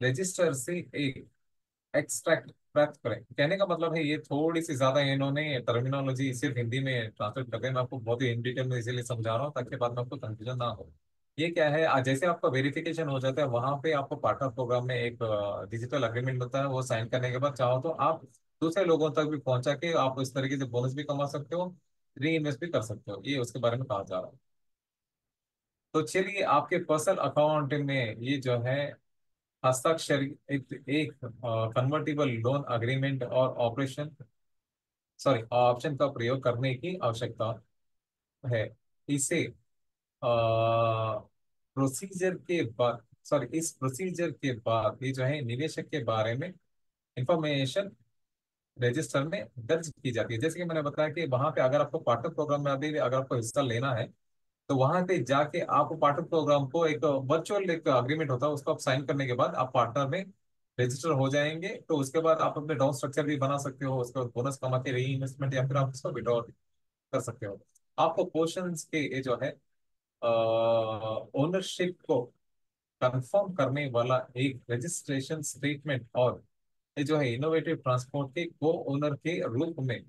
रजिस्टर से एक एक्सट्रैक्ट प्राप्त करें। कहने का मतलब है ये थोड़ी सी ज्यादा इन्होंने टर्मिनोलॉजी सिर्फ हिंदी में ट्रांसलेट कर दिया। मैं आपको बहुत ही इन डिटेल में इसीलिए समझा रहा हूँ ताकि बाद में आपको कंफ्यूजन ना हो। ये क्या है, जैसे आपका वेरिफिकेशन हो जाता है वहां पे आपको पार्टनर प्रोग्राम में एक डिजिटल अग्रीमेंट मिलता है। वो साइन करने के बाद चाहो तो आप दूसरे लोगों तक भी पहुंचा के आप इस तरीके से बोनस भी कमा सकते हो, री इन्वेस्ट भी कर सकते हो। ये उसके बारे में कहा जा रहा है। तो चलिए, आपके पर्सनल अकाउंट में ये जो है हस्ताक्षर एक कन्वर्टिबल लोन अग्रीमेंट और ऑपरेशन, सॉरी, ऑप्शन का प्रयोग करने की आवश्यकता है। इसे प्रोसीजर के बाद, सॉरी, इस प्रोसीजर के बाद ये जो है निवेशक के बारे में इंफॉर्मेशन रजिस्टर में दर्ज की जाती है। जैसे कि मैंने बताया कि वहां पे अगर आपको पार्टनर प्रोग्राम में अभी अगर आपको हिस्सा लेना है, तो वहां पे जाके आप पार्टनर प्रोग्राम को एक वर्चुअल एक अग्रीमेंट होता है, उसको आप साइन करने के बाद आप पार्टनर में रजिस्टर हो जाएंगे। तो उसके बाद आप अपने डाउन स्ट्रक्चर भी बना सकते हो, उसके बाद बोनस कमा के री इन्वेस्टमेंट या फिर आप उसको विड्रॉ कर सकते हो। आपको पोर्शंस के ये जो है ओनरशिप को कंफर्म करने वाला एक रजिस्ट्रेशन स्टेटमेंट और ये जो है इनोवेटिव ट्रांसपोर्ट के को ओनर के रूप में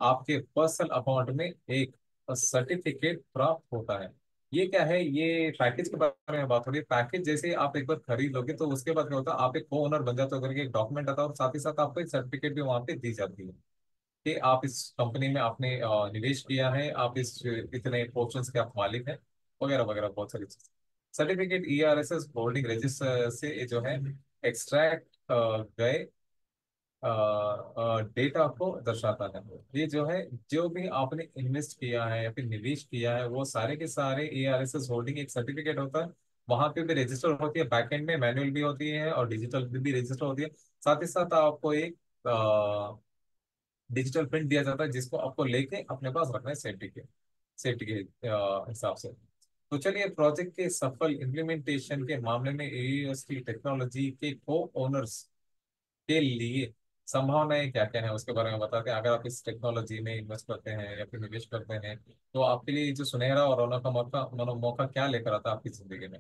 आपके पर्सनल अकाउंट में एक सर्टिफिकेट प्राप्त होता है। ये क्या है, ये पैकेज के बारे में बात हो रही है। पैकेज जैसे आप एक बार खरीद लोगे तो उसके बाद क्या होता है, आप एक को ओनर बन जाते हो करके एक डॉक्यूमेंट आता है, और साथ ही साथ आपको एक सर्टिफिकेट भी वहां पे दी जाती है कि आप इस कंपनी में आपने निवेश किया है, आप इस इतने पोर्शंस के आप मालिक हैं, वगैरह वगैरह बहुत सारी चीज। सर्टिफिकेट ईआरएसएस होल्डिंग रजिस्टर से ये जो है एक्सट्रैक्ट गए डेटा को दर्शाता है। ये जो है, जो भी आपने इन्वेस्ट किया है या फिर निवेश किया है, वो सारे के सारे एआरएसएस होल्डिंग एक सर्टिफिकेट होता है, वहां पे भी रजिस्टर होती है। बैकएंड में मैनुअल भी होती है और डिजिटल भी रजिस्टर होती है। साथ ही साथ आपको एक डिजिटल प्रिंट दिया जाता है जिसको आपको लेके अपने पास रखना है सेफ्टी के हिसाब से। तो चलिए, प्रोजेक्ट के सफल इम्प्लीमेंटेशन के मामले में एईएस की टेक्नोलॉजी के को ओनर्स के लिए संभावनाएं क्या क्या है उसके बारे में बताते हैं। अगर आप इस टेक्नोलॉजी में इन्वेस्ट करते हैं या फिर निवेश करते हैं, तो आपके लिए जो सुनहरा और रौनक का मौका क्या लेकर आता है आपकी जिंदगी में।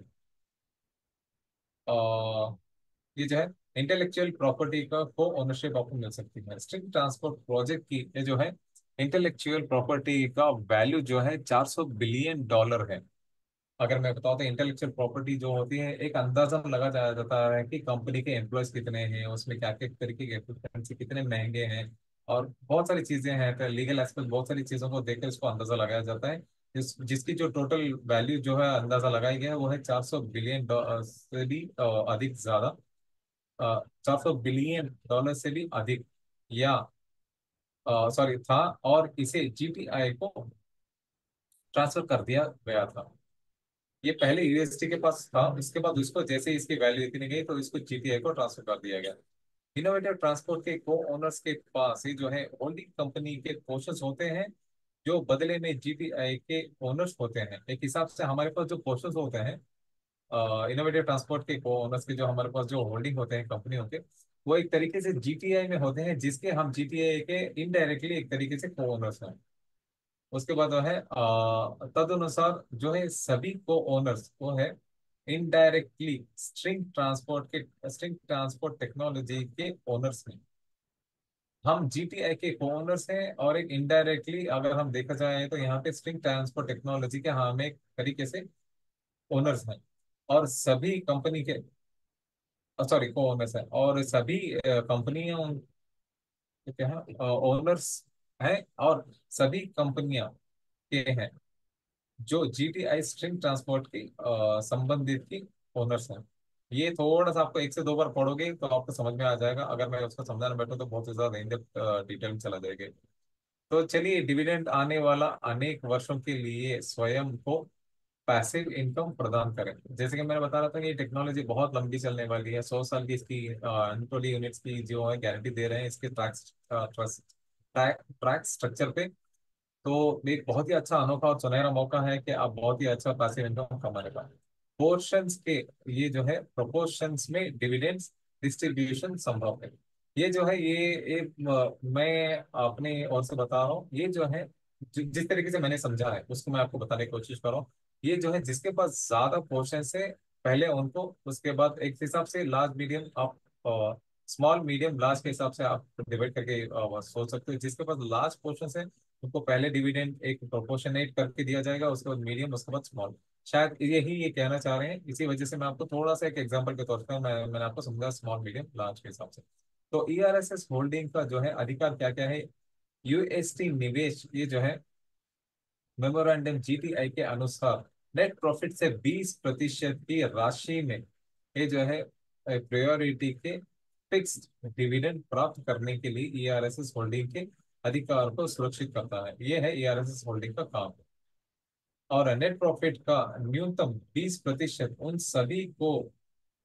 अ, ये जो है इंटेलेक्चुअल प्रॉपर्टी का को ओनरशिप आपको मिल सकती है। स्ट्रिंग ट्रांसपोर्ट प्रोजेक्ट की ये जो है इंटेलेक्चुअल प्रॉपर्टी का वैल्यू जो है $400 बिलियन है। अगर मैं बताऊं तो इंटेलेक्चुअल प्रॉपर्टी जो होती है, एक अंदाजा लगा जाया जाता है कि कंपनी के एम्प्लॉयज कितने हैं, उसमें क्या क्या तरीके के equipment से कितने महंगे हैं, और बहुत सारी चीजें हैं। तो लीगल एस्पेक्ट, बहुत सारी चीजों को देखकर इसको अंदाजा लगाया जाता है। जिसकी जो टोटल वैल्यू जो है अंदाजा लगाई गया है वो है 400 बिलियन से भी अधिक ज्यादा, $400 बिलियन से भी अधिक, या सॉरी था, और इसे जीटीआई को ट्रांसफर कर दिया गया था। ये पहले यूएसटी के पास था, उसके बाद उसको जैसे ही इसकी वैल्यू इतनी गई तो इसको जीटीआई को ट्रांसफर कर दिया गया। इनोवेटिव ट्रांसपोर्ट के को ओनर्स के पास ये जो है होल्डिंग कंपनी के पोर्शंस होते हैं, जो बदले में जीटीआई के ओनर्स होते हैं। एक हिसाब से हमारे पास जो पोर्शंस होते हैं, इनोवेटिव ट्रांसपोर्ट के को ओनर्स के जो हमारे पास जो होल्डिंग होते हैं कंपनियों के, वो एक तरीके से जीटीआई में होते हैं, जिसके हम जीटीआई के इनडायरेक्टली एक तरीके से को ओनर्स हैं। उसके बाद जो है तदनुसार जो है सभी को ओनर्स वो है इनडायरेक्टली स्ट्रिंग ट्रांसपोर्ट टेक्नोलॉजी के ओनर्स हैं। हम जीटीआई के को ओनर्स हैं, और एक इनडायरेक्टली अगर हम देखा जाए तो यहाँ पे स्ट्रिंग ट्रांसपोर्ट टेक्नोलॉजी के हम एक तरीके से ओनर्स हैं। और सभी कंपनी के, सॉरी, को ओनर्स हैं, और सभी कंपनियां क्या है ओनर्स हैं, और सभी कंपनियां के हैं जो जीटीआई स्ट्रिंग ट्रांसपोर्ट की संबंधित की ओनर्स हैं। ये थोड़ा सा आपको 1 से 2 बार पढ़ोगे तो आपको समझ में आ जाएगा, अगर मैं उसको समझाने बैठूं तो बहुत ही ज्यादा इन डेप्थ डिटेल में चला जाएगा। तो चलिए, डिविडेंड आने वाला अनेक वर्षों के लिए स्वयं को पैसिव इनकम प्रदान करें। जैसे कि मैंने बता रहा था कि ये टेक्नोलॉजी बहुत लंबी चलने वाली है, 100 साल की इसकी अनटोल्ड यूनिट्स की जो है गारंटी दे रहे हैं इसके ट्रैक स्ट्रक्चर पे। तो एक बहुत ही अच्छा अनोखा और सुनहरा मौका है कि आप बहुत ही अच्छा पैसिव इनकम कमाने का। पोर्शंस के, ये जो है प्रोपोर्शंस में डिविडेंड्स डिस्ट्रीब्यूशन संभव है। ये जो है ये मैं अपने ओर से बता रहा हूँ, ये जो है जिस तरीके से मैंने समझा है उसको मैं आपको बताने की कोशिश कर रहा हूँ। ये जो है जिसके पास ज्यादा पोर्शन है, पहले उनको, उसके बाद एक हिसाब से लार्ज मीडियम आप स्मॉल मीडियम लार्ज के हिसाब से आप डिवाइड करके सोच सकते हो। जिसके पास लार्ज पोर्शन है उनको पहले डिविडेंड एक प्रोपोर्शनेट करके दिया जाएगा, उसके बाद मीडियम, उसके बाद स्मॉल। शायद यही ये कहना चाह रहे हैं, इसी वजह से मैं आपको थोड़ा सा एक एग्जांपल के तौर पर मैंने आपको समझा स्मॉल मीडियम लार्ज के हिसाब से। तो ईआरएसएस होल्डिंग का जो है अधिकार क्या क्या है। यूएसटी निवेश, ये जो है मेमोरेंडम जीटीआई के अनुसार नेट प्रॉफिट से 20% की राशि में, ये जो है प्रायोरिटी के फिक्स्ड डिविडेंड प्राप्त करने के लिए ईआरएसएस होल्डिंग के अधिकार को सुरक्षित करता है। यह है ईआरएसएस होल्डिंग का काम। और नेट प्रॉफिट का न्यूनतम 20% उन सभी को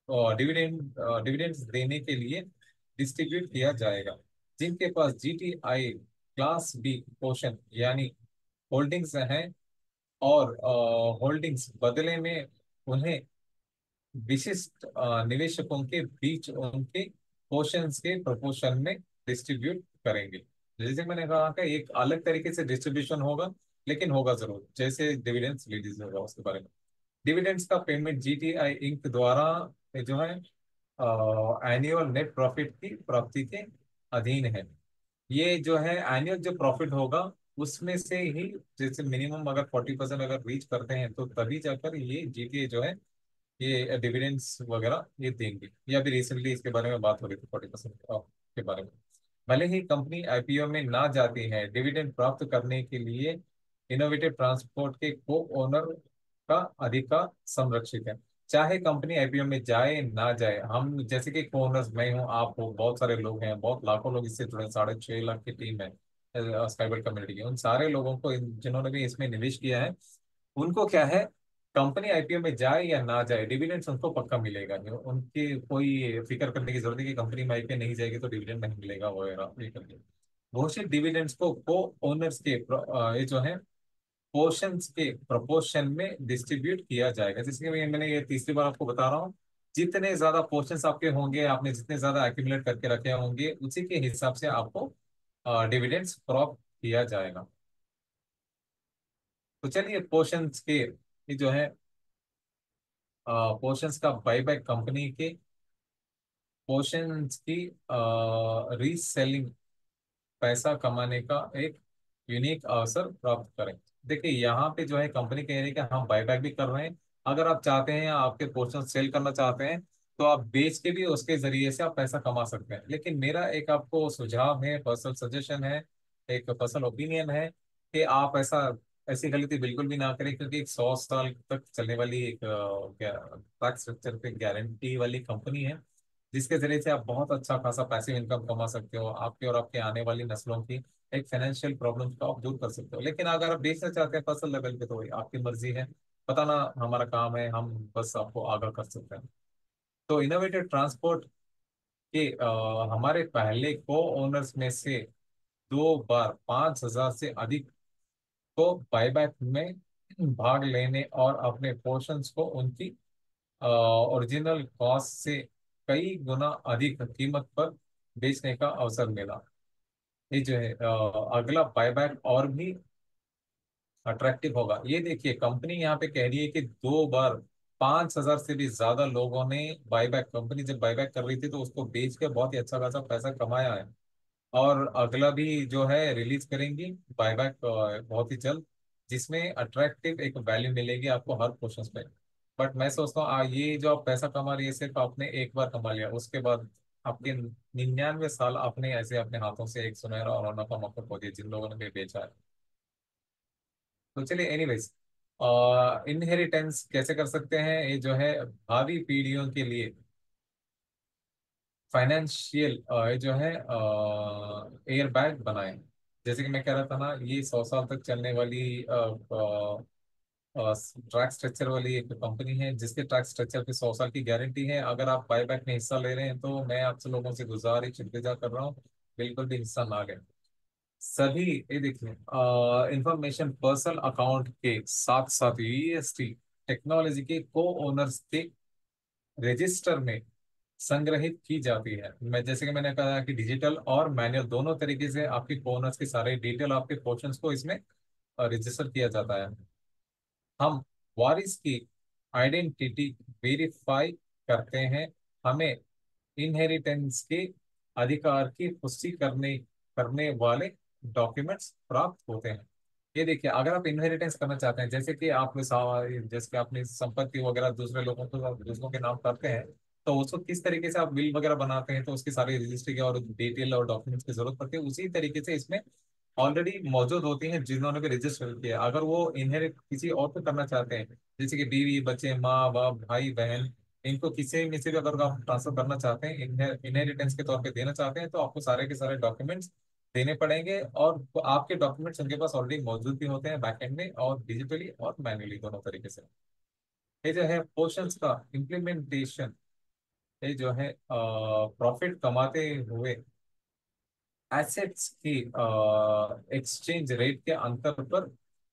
डिविडेंड डिविडेंड्स देने के लिए डिस्ट्रीब्यूट किया जाएगा जिनके पास जीटीआई क्लास बी पोर्शन यानी होल्डिंग्स हैं, और होल्डिंग्स बदले में उन्हें विशिष्ट निवेशकों के बीच उनके पोर्शंस के प्रोपोर्शन में डिस्ट्रीब्यूट करेंगे। जैसे मैंने कहा कि एक अलग तरीके से डिस्ट्रीब्यूशन होगा, लेकिन होगा जरूर, जैसे डिविडेंड्स रिलीज होगा उसके बारे में। डिविडेंड्स का पेमेंट जीटीआई इंक द्वारा ये जो है एनुअल नेट प्रॉफिट की प्राप्ति के अधीन है। ये जो है एनुअल जो प्रॉफिट होगा उसमें से ही, जैसे मिनिमम अगर 40% अगर रीच करते हैं तो तभी जाकर ये जीटीए जो है ये डिविडेंड्स वगैरह ये देंगे। ये अभी रिसेंटली इसके बारे में बात हो रही थी 40% के बारे में। भले ही कंपनी आईपीओ में ना जाती है, डिविडेंड प्राप्त करने के लिए इनोवेटिव ट्रांसपोर्ट के को ओनर का अधिकार संरक्षित है। चाहे कंपनी आईपीओ में जाए ना जाए, हम जैसे कि को ओनर्स, मैं हूँ, आप हो, बहुत सारे लोग हैं, बहुत लाखों लोग इससे जुड़े, 6.5 लाख की टीम है स्काईबर्ड कम्युनिटी की। उन सारे लोगों को जिन्होंने भी इसमें निवेश किया है, उनको क्या है, कंपनी आईपीओ में जाए या ना जाए डिविडेंड्स उनको पक्का मिलेगा। उनकी कोई फिक्र करने की जरूरत नहीं कि कंपनी में आईपीओ नहीं जाएगी तो डिविडेंड नहीं मिलेगा वगैरह, ये करके घोषित डिविडेंड्स को ओनर्स के ये जो है पोर्शंस के प्रोपोर्शन में डिस्ट्रीब्यूट किया जाएगा। जैसे कि मैंने ये तीसरी बार आपको बता रहा हूँ, जितने ज्यादा पोर्शंस आपके होंगे, आपने जितने ज्यादा एक्यूमुलेट करके रखे होंगे, उसी के हिसाब से आपको डिविडेंड्स प्राप्त किया जाएगा। तो चलिए, पोर्शंस के ये जो है पोर्शंस का बाईबैक कंपनी के पोर्शंस की रीसेलिंग पैसा कमाने का एक यूनिक अवसर प्राप्त करें। देखिए, यहाँ पे जो है कंपनी कह रही है कि हम बायबैक भी कर रहे हैं। अगर आप चाहते हैं, आपके पोर्शन सेल करना चाहते हैं, तो आप बेच के भी उसके जरिए से आप पैसा कमा सकते हैं। लेकिन मेरा एक आपको सुझाव है, पर्सनल सजेशन है, एक पर्सनल ओपिनियन है कि आप ऐसी गलती बिल्कुल भी ना करें, क्योंकि एक 100 साल तक चलने वाली एक टैक्स स्ट्रक्चर पे गारंटी वाली कंपनी है, जिसके जरिए से आप बहुत अच्छा खासा पैसिव इनकम कमा सकते हो, आपके और आपके आने वाली नस्लों की एक फाइनेंशियल प्रॉब्लम को आप दूर कर सकते हो। लेकिन अगर आप बेचना चाहते हैं पर्सनल लेवल पे, तो वही आपकी मर्जी है, पता ना, हमारा काम है, हम बस आपको आगाह कर सकते हैं। तो इनोवेटिव ट्रांसपोर्ट के हमारे पहले को ओनर्स में से 2 बार 5,000 से अधिक को बायबैक में भाग लेने और अपने पोर्शंस को उनकी ओरिजिनल कॉस्ट से कई गुना अधिक कीमत पर बेचने का अवसर मिला। ये जो है अगला बायबैक और भी अट्रैक्टिव होगा। ये देखिए, कंपनी यहाँ पे कह रही है कि 2 बार 5,000 से भी ज्यादा लोगों ने बायबैक, कंपनी जब बायबैक कर रही थी तो उसको बेच के बहुत ही अच्छा खासा पैसा कमाया है। और अगला भी जो है रिलीज करेंगी बायबैक बहुत ही जल्द, जिसमें अट्रैक्टिव एक वैल्यू मिलेगी आपको हर क्वेश्चन पे। बट मैं सोचता हूँ ये जो आप पैसा कमा रही है सिर्फ आपने एक बार कमा लिया, उसके बाद आपके 99 साल आपने ऐसे अपने हाथों से एक सुनहरा और होना का मौका खो दिया जिन लोगों ने भी बेचा है। तो चलिए, एनीवेज, इनहेरिटेंस कैसे कर सकते हैं, ये जो है भावी पीढ़ियों के लिए फाइनेंशियल ये जो है एयर बैग बनाए। जैसे कि मैं कह रहा था ना, ये 100 साल तक चलने वाली ट्रैक स्ट्रक्चर वाली एक कंपनी है जिसके ट्रैक स्ट्रक्चर पे 100 साल की गारंटी है। अगर आप बायबैक में हिस्सा ले रहे हैं तो मैं आपसे लोगों से गुजारिश इल्तिजा कर रहा हूँ, बिल्कुल भी हिस्सा ना लें। सभी, ये देखिए, इंफॉर्मेशन पर्सनल अकाउंट के साथ साथ यूएसटी टेक्नोलॉजी के को ओनर्स के रजिस्टर में संग्रहित की जाती है। मैं जैसे कि मैंने कहा कि डिजिटल और मैनुअल दोनों तरीके से आपके कोनर्स के सारे डिटेल आपके क्वेश्चंस को इसमें रजिस्टर किया जाता है। हम वारिस की आइडेंटिटी वेरीफाई करते हैं। हमें इनहेरिटेंस के अधिकार की पुष्टि करने करने वाले डॉक्यूमेंट्स प्राप्त होते हैं। ये देखिए, अगर आप इनहेरिटेंस करना चाहते हैं, जैसे कि आप जैसे कि अपनी संपत्ति वगैरह दूसरे लोगों को दूसरों के नाम करते हैं, तो उसको किस तरीके से आप विल वगैरह बनाते हैं तो उसकी सारी रजिस्ट्री की और डिटेल और डॉक्यूमेंट्स की जरूरत पड़ती है, उसी तरीके से इसमें ऑलरेडी मौजूद होती हैं जिन्होंने भी रजिस्टर किया। अगर वो इनहेरिट किसी और को करना चाहते हैं, जैसे कि बीवी बच्चे माँ बाप भाई बहन, इनको किसी में से भी अगर आप ट्रांसफर करना चाहते हैं, इनहेरिटेंस के तौर पे देना चाहते हैं, तो आपको सारे के सारे डॉक्यूमेंट्स देने पड़ेंगे। और वो आपके डॉक्यूमेंट्स उनके पास ऑलरेडी मौजूद भी होते हैं बैकएंड में, और डिजिटली और मैन्युअली दोनों तरीके से। ये जो है पोर्शंस का इम्प्लीमेंटेशन, ये जो है प्रॉफिट कमाते हुए एसेट्स की एक्सचेंज रेट के अंतर पर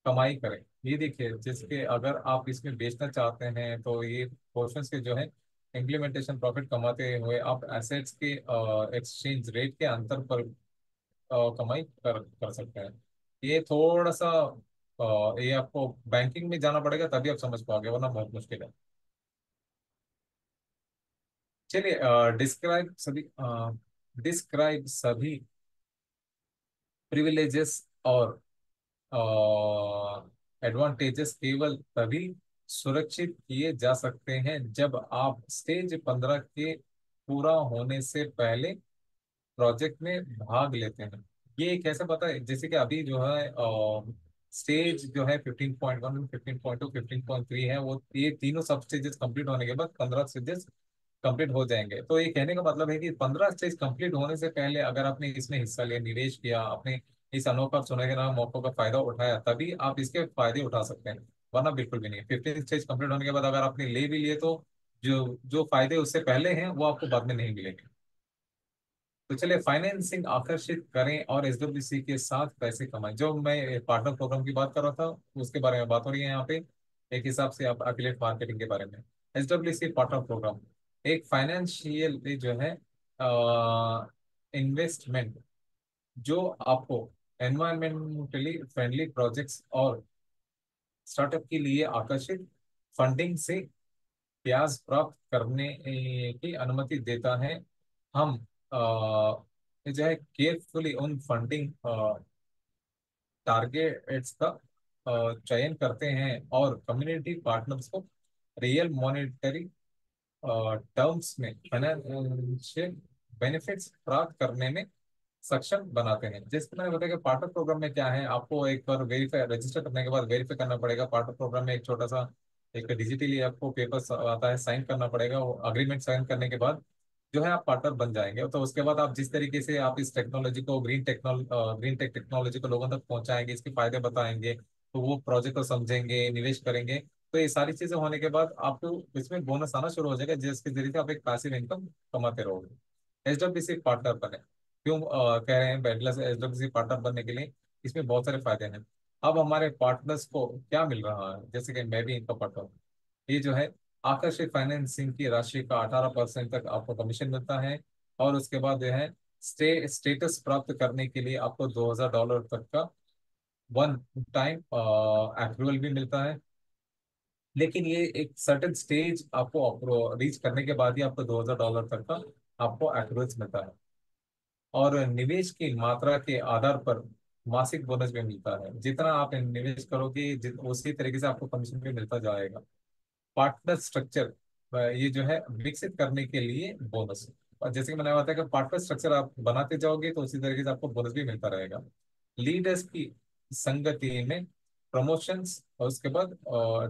कमाई करें। ये देखिए, जिसके अगर आप इसमें बेचना चाहते हैं तो ये पोर्शंस के जो है इम्प्लीमेंटेशन प्रॉफिट कमाते हुए आप एसेट्स के एक्सचेंज रेट के अंतर पर कमाई कर सकते हैं। ये थोड़ा सा ये आपको बैंकिंग में जाना पड़ेगा तभी आप समझ पाओगे, वरना बहुत मुश्किल है। चलिए, डिस्क्राइब सभी प्रिविलेजेस और एडवांटेजेस केवल तभी सुरक्षित किए जा सकते हैं जब आप स्टेज 15 के पूरा होने से पहले प्रोजेक्ट में भाग लेते हैं। ये कैसे पता है, जैसे कि अभी जो है स्टेज जो है 15.1 15.2 15.3 है, वो ये तीनों सब स्टेजेस कंप्लीट होने के बाद 15 स्टेजेस कंप्लीट हो जाएंगे। तो ये कहने का मतलब है कि 15 स्टेज कंप्लीट होने से पहले अगर आपने इसमें हिस्सा लिया, निवेश किया, आपने इस अनोखा सुनहरा मौकों का फायदा उठाया, तभी आप इसके फायदे उठा सकते हैं, वरना बिल्कुल भी नहीं। 15 स्टेज कंप्लीट होने के बाद अगर आपने ले भी लिए तो जो जो फायदे उससे पहले हैं वो आपको बाद में नहीं मिलेंगे। तो चलिए, फाइनेंसिंग आकर्षित करें और एसडब्ल्यूसी के साथ पैसे कमाएं। जो मैं पार्टनर प्रोग्राम की बात कर रहा था उसके बारे में बात हो रही है यहाँ पे, एक हिसाब से आप एफिलिएट मार्केटिंग के बारे में। एसडब्ल्यूसी पार्टनर प्रोग्राम एक फाइनेंशियल जो है इन्वेस्टमेंट जो आपको एनवायरमेंटली फ्रेंडली प्रोजेक्ट्स और स्टार्टअप के लिए आकर्षित फंडिंग से ब्याज प्राप्त करने की अनुमति देता है। हम जो है केयरफुली उन फंडिंग टारगेट्स का चयन करते हैं और कम्युनिटी पार्टनर्स को रियल मॉनेटरी टर्म्स में फाइनेंशियल बेनिफिट्स प्राप्त करने में सक्षम बनाते हैं। जैसे मैंने बताया कि पार्टनर प्रोग्राम में क्या है, आपको एक बार वेरीफाई रजिस्टर करने के बाद वेरीफाई करना पड़ेगा। पार्टनर प्रोग्राम में एक छोटा सा एक डिजिटली आपको पेपर आता है, साइन करना पड़ेगा। वो अग्रीमेंट साइन करने के बाद जो है आप पार्टनर बन जाएंगे। तो उसके बाद आप जिस तरीके से आप इस टेक्नोलॉजी को ग्रीन टेक टेक्नोलॉजी को लोगों तक पहुंचाएंगे, इसके फायदे बताएंगे, तो वो प्रोजेक्ट को समझेंगे, निवेश करेंगे। तो ये सारी चीजें होने के बाद आपको इसमें बोनस आना शुरू हो जाएगा, जिसके जरिए से आप एक पैसिव इनकम कमाते रहोगे। एसडब्ल्यूसी पार्टनर बने, क्यों कह रहे हैं बेडलेस एसडब्ल्यूसी पार्टनर बनने के लिए? इसमें बहुत सारे फायदे हैं। अब हमारे पार्टनर्स को क्या मिल रहा है, जैसे कि मैं भी इनका पार्टनर हूँ। ये जो है आकर्षक फाइनेंसिंग की राशि का 18% तक आपको कमीशन मिलता है। और उसके बाद जो है स्टेटस प्राप्त करने के लिए आपको $2000 तक का वन टाइम अप्रूवल भी मिलता है। लेकिन ये एक सर्टेन स्टेज आपको रीच करने के बाद ही आपको $2000 तक का आपको अप्रूवल मिलता है। और निवेश की मात्रा के आधार पर मासिक बोनस भी मिलता है। जितना आप निवेश करोगे उसी तरीके से आपको कमीशन भी मिलता जाएगा। पार्टनर स्ट्रक्चर, ये जो है विकसित करने के लिए बोनस। और जैसे कि मैंने बताया कि पार्टनर स्ट्रक्चर आप बनाते जाओगे तो उसी तरीके से आपको बोनस भी मिलता रहेगा। लीडर्स की संगति में प्रमोशंस और उसके बाद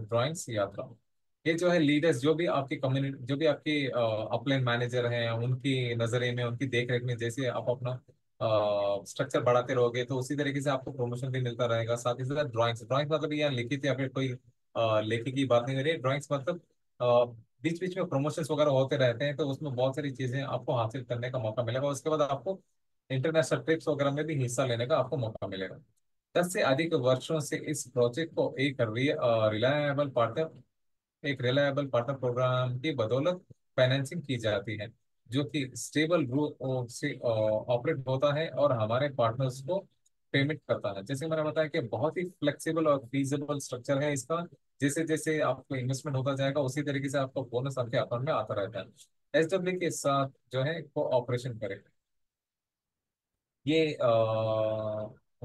ड्राइंग्स यात्रा। ये जो है लीडर्स, जो भी आपकी कम्युनिटी, जो भी आपके अपलाइन मैनेजर हैं, उनकी नजरे में, उनकी देख रेख में जैसे आप अपना स्ट्रक्चर बढ़ाते रहोगे तो उसी तरीके से आपको प्रमोशन भी मिलता रहेगा। साथ ही साथ ड्राइंग्स, ड्राइंग्स मतलब यहाँ लिखित या फिर कोई लेखे की बात नहीं हो रही है। ड्राइंग्स मतलब बीच बीच में प्रमोशंस वगैरह होते रहते हैं, तो उसमें बहुत सारी चीजें आपको हासिल करने का मौका मिलेगा। उसके बाद आपको इंटरनेशनल ट्रिप्स वगैरह में भी हिस्सा लेने का आपको मौका मिलेगा। 10 से अधिक वर्षों से इस प्रोजेक्ट को रिलायबल पार्टनर एक रिलायबल पार्टनर प्रोग्राम की बदौलत फाइनेंसिंग की जाती है, जो कि स्टेबल रूप से ऑपरेट होता है और हमारे पार्टनर्स को पेमेंट करता है। जैसे मैंने बताया कि बहुत ही फ्लेक्सिबल और फीजिबल स्ट्रक्चर है इसका। जैसे जैसे आपको इन्वेस्टमेंट होता जाएगा उसी तरीके से आपका बोनस आपके अकाउंट में आता रहता है। एसडब्ल्यू के साथ जो है को ऑपरेशन करें। ये